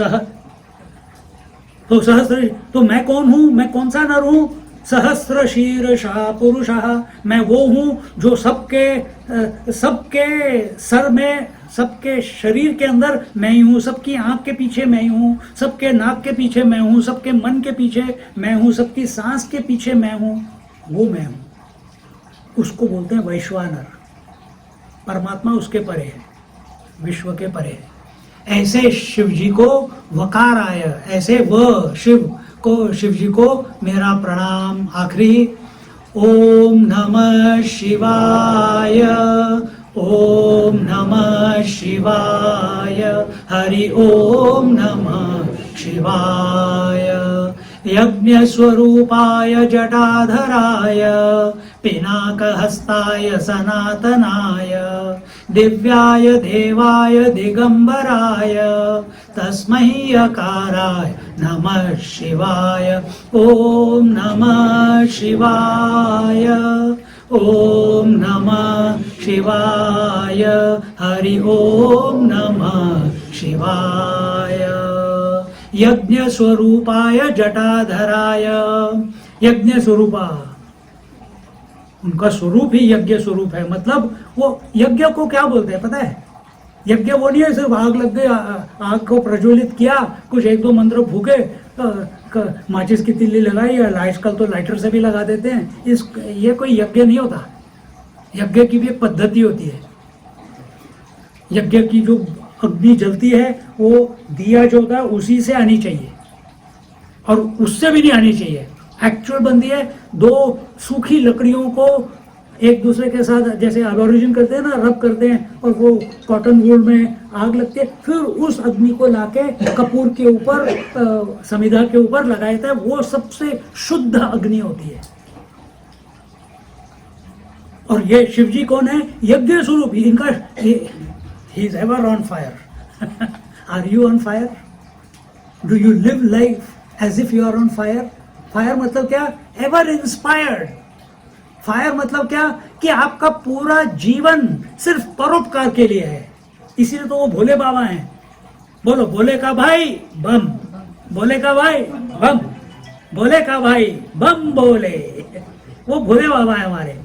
तो सहस्र, तो मैं कौन हूं? मैं कौन सा नर हूं? सहस्र शीर्षा पुरुषः, मैं वो हूं जो सबके सर में, सबके शरीर के अंदर मैं ही हूं, सबकी आंख के पीछे मैं ही हूं, सबके नाक के पीछे मैं हूं, सबके मन के पीछे मैं हूं, सबकी सांस के पीछे मैं हूं, वो मैं हूं। उसको बोलते हैं वैश्वानर। परमात्मा उसके परे है, विश्व के परे है। ऐसे शिव जी को वकार आया, ऐसे व शिव जी को मेरा प्रणाम। आखिरी ओम नमः शिवाय, ओम नमः शिवाय, हरि ओम नमः शिवाय। यज्ञ स्वरूपाय जटाधराय पिनाकहस्ताय सनातनाय दिव्याय देवाय दिगंबराय तस्मै यकाराय नमः शिवाय। ओम नमः शिवाय, ओम नमः शिवाय, हरि ओम नमः शिवाय। यज्ञ स्वरूपाय जटाधराय, यज्ञ स्वरूपा उनका स्वरूप ही यज्ञ स्वरूप है। मतलब वो यज्ञ को क्या बोलते हैं पता है? यज्ञ वो नहीं है सिर्फ आग लग गई, आग को प्रज्वलित किया, कुछ एक दो मंत्र फूके, माचिस की तिल्ली लगाई, या आजकल तो लाइटर से भी लगा देते हैं। ये कोई यज्ञ नहीं होता। यज्ञ की भी एक पद्धति होती है। यज्ञ की जो अग्नि जलती है वो दिया जो होता है उसी से आनी चाहिए, और उससे भी नहीं आनी चाहिए। एक्चुअल बनती है दो सूखी लकड़ियों को एक दूसरे के साथ, जैसे एबोरिजिन करते हैं ना, रब करते हैं, और वो कॉटन वूल में आग लगती है, फिर उस अग्नि को लाके कपूर के ऊपर, समिधा के ऊपर लगाया जाता है। वो सबसे शुद्ध अग्नि होती है। और ये शिव जी कौन है? यज्ञ स्वरूप। इनका ही is ever on fire. Are you on fire? Do you live life as if you are on fire? Fire मतलब क्या? Ever inspired. फायर मतलब क्या? कि आपका पूरा जीवन सिर्फ परोपकार के लिए है। इसीलिए तो वो भोले बाबा हैं। बोलो, भोले का भाई बम, भोले का भाई बम, भोले का भाई बम बोले। वो भोले बाबा है हमारे।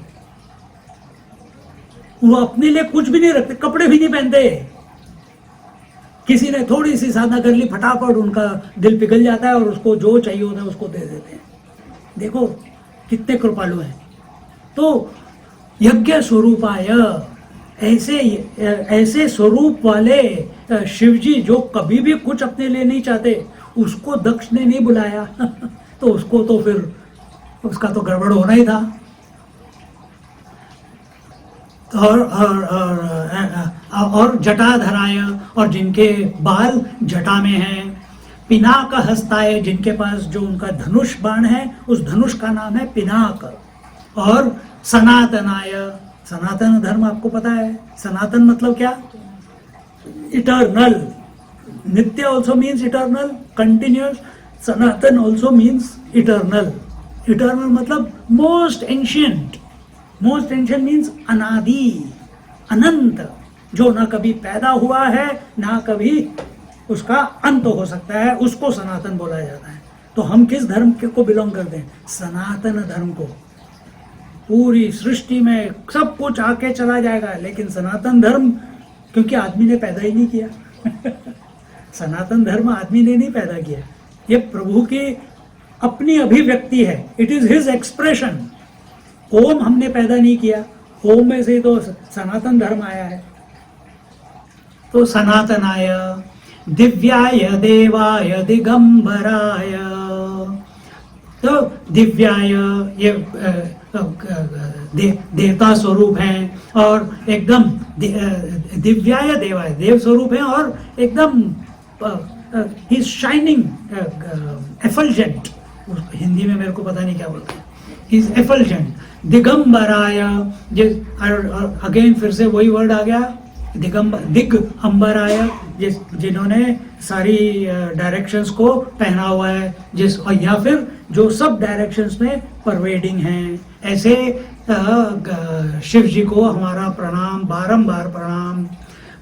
वो अपने लिए कुछ भी नहीं रखते, कपड़े भी नहीं पहनते। किसी ने थोड़ी सी साधना कर ली, फटाफट उनका दिल पिघल जाता है और उसको जो चाहिए होता है उसको दे देते हैं। देखो कितने कृपालु हैं। तो यज्ञ स्वरूपाय, ऐसे स्वरूप वाले शिवजी जो कभी भी कुछ अपने लिए नहीं चाहते, उसको दक्ष ने नहीं बुलाया तो उसको तो फिर उसका तो गड़बड़ होना ही था। और जटाधराय, और जिनके बाल जटा में हैं। पिनाक हस्ताय, जिनके पास जो उनका धनुष बाण है, उस धनुष का नाम है पिनाक। और सनातनाय, सनातन धर्म आपको पता है। सनातन मतलब क्या? इटर्नल। नित्य ऑल्सो मीन्स इटर्नल, कंटिन्यूस। सनातन ऑल्सो मीन्स इटर्नल। इटर्नल मतलब most ancient. Most ancient means अनादि, अनंत, जो ना कभी पैदा हुआ है ना कभी उसका अंत हो सकता है, उसको सनातन बोला जाता है। तो हम किस धर्म को बिलोंग करते हैं? सनातन धर्म को। पूरी सृष्टि में सब कुछ आके चला जाएगा, लेकिन सनातन धर्म, क्योंकि आदमी ने पैदा ही नहीं किया सनातन धर्म आदमी ने नहीं पैदा किया, ये प्रभु की अपनी अभिव्यक्ति है। It is his expression. Om हमने पैदा नहीं किया, ओम में से तो सनातन धर्म आया है। तो सनातनाय, दिव्याय देवाय दिगंबराय। तो दिव्याय ये देवता स्वरूप हैं, और एकदम दिव्याय देवाय देव स्वरूप हैं, और एकदम ही इज शाइनिंग एफल्जेंट। हिंदी में मेरे को पता नहीं क्या बोलते हैं, ही इज एफल्जेंट। दिगंबराय, अगेन फिर से वही वर्ड आ गया, दिगंबराय, जिन्होंने सारी डायरेक्शंस को पहना हुआ है, और या फिर जो सब डायरेक्शंस में परवेडिंग हैं। ऐसे शिव जी को हमारा प्रणाम, बारंबार प्रणाम।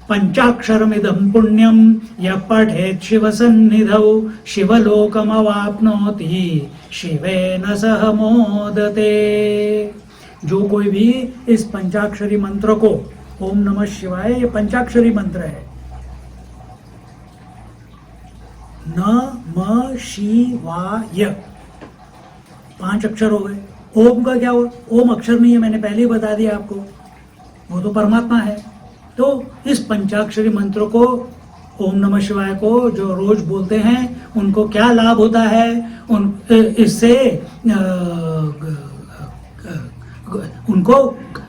पंचाक्षरमिदं पुण्यम यः पठेत् शिव सन्निधौ शिवलोकमवाप्नोति शिवेन सह मोदते। जो कोई भी इस पंचाक्षरी मंत्र को, ओम नमः शिवाय, ये पंचाक्षरी मंत्र है। नमः शिवाय 5 अक्षर हो गए। ओम का क्या हुआ? ओम अक्षर नहीं है, मैंने पहले ही बता दिया आपको, वो तो परमात्मा है। तो इस पंचाक्षरी मंत्र को, ओम नमः शिवाय को जो रोज बोलते हैं, उनको क्या लाभ होता है? इससे उनको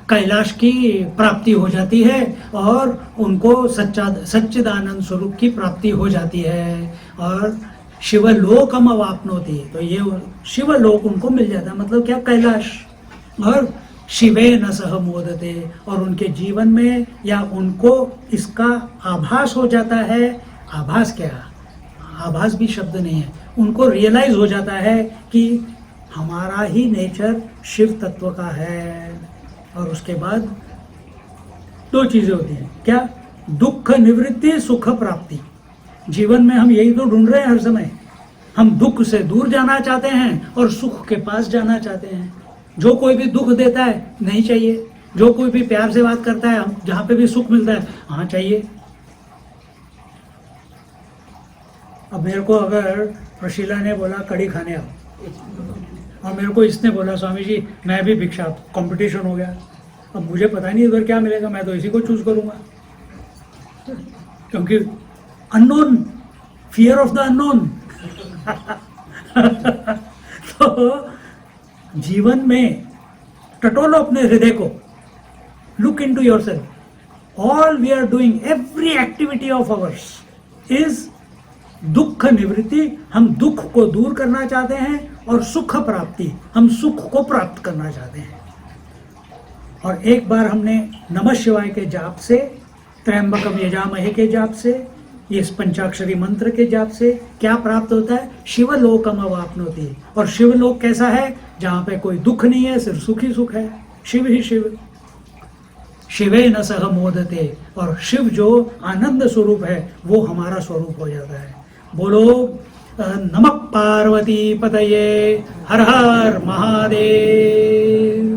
कैलाश की प्राप्ति हो जाती है, और उनको सच्चिदानंद स्वरूप की प्राप्ति हो जाती है, और शिवलोकम अवाप्नोति। तो ये शिवलोक उनको मिल जाता है। मतलब क्या? कैलाश। और शिवेन सह मोदते, और उनके जीवन में या उनको इसका आभास हो जाता है। आभास क्या? आभास भी शब्द नहीं है। उनको रियलाइज हो जाता है कि हमारा ही नेचर शिव तत्व का है। और उसके बाद 2 चीजें होती हैं। क्या? दुख निवृत्ति, सुख प्राप्ति। जीवन में हम यही तो ढूंढ रहे हैं हर समय। हम दुख से दूर जाना चाहते हैं और सुख के पास जाना चाहते हैं। जो कोई भी दुख देता है नहीं चाहिए, जो कोई भी प्यार से बात करता है, जहां पे भी सुख मिलता है हाँ चाहिए। अब मेरे को अगर प्रशीला ने बोला कड़ी खाने आओ, और मेरे को इसने बोला स्वामी जी मैं भी भिक्षा, कंपटीशन हो गया। अब मुझे पता नहीं उधर क्या मिलेगा, मैं तो इसी को चूज करूंगा, क्योंकि unknown, fear of the unknown. तो जीवन में टटोलो अपने हृदय को, look into yourself. All we are doing, every activity of ours is दुख निवृत्ति। हम दुख को दूर करना चाहते हैं, और सुख प्राप्ति, हम सुख को प्राप्त करना चाहते हैं। और एक बार हमने नमः शिवाय के जाप से, त्र्यंबकम यजामहे के जाप से, ये पंचाक्षरी मंत्र के जाप से क्या प्राप्त होता है? शिवलोकम अवाप्नोति। और शिवलोक कैसा है? जहां पे कोई दुख नहीं है, सिर्फ सुख ही सुख है, शिव ही शिव। शिवे न सह मोदते, और शिव जो आनंद स्वरूप है वो हमारा स्वरूप हो जाता है। बोलो नमः पार्वती पतये, हर हर महादेव।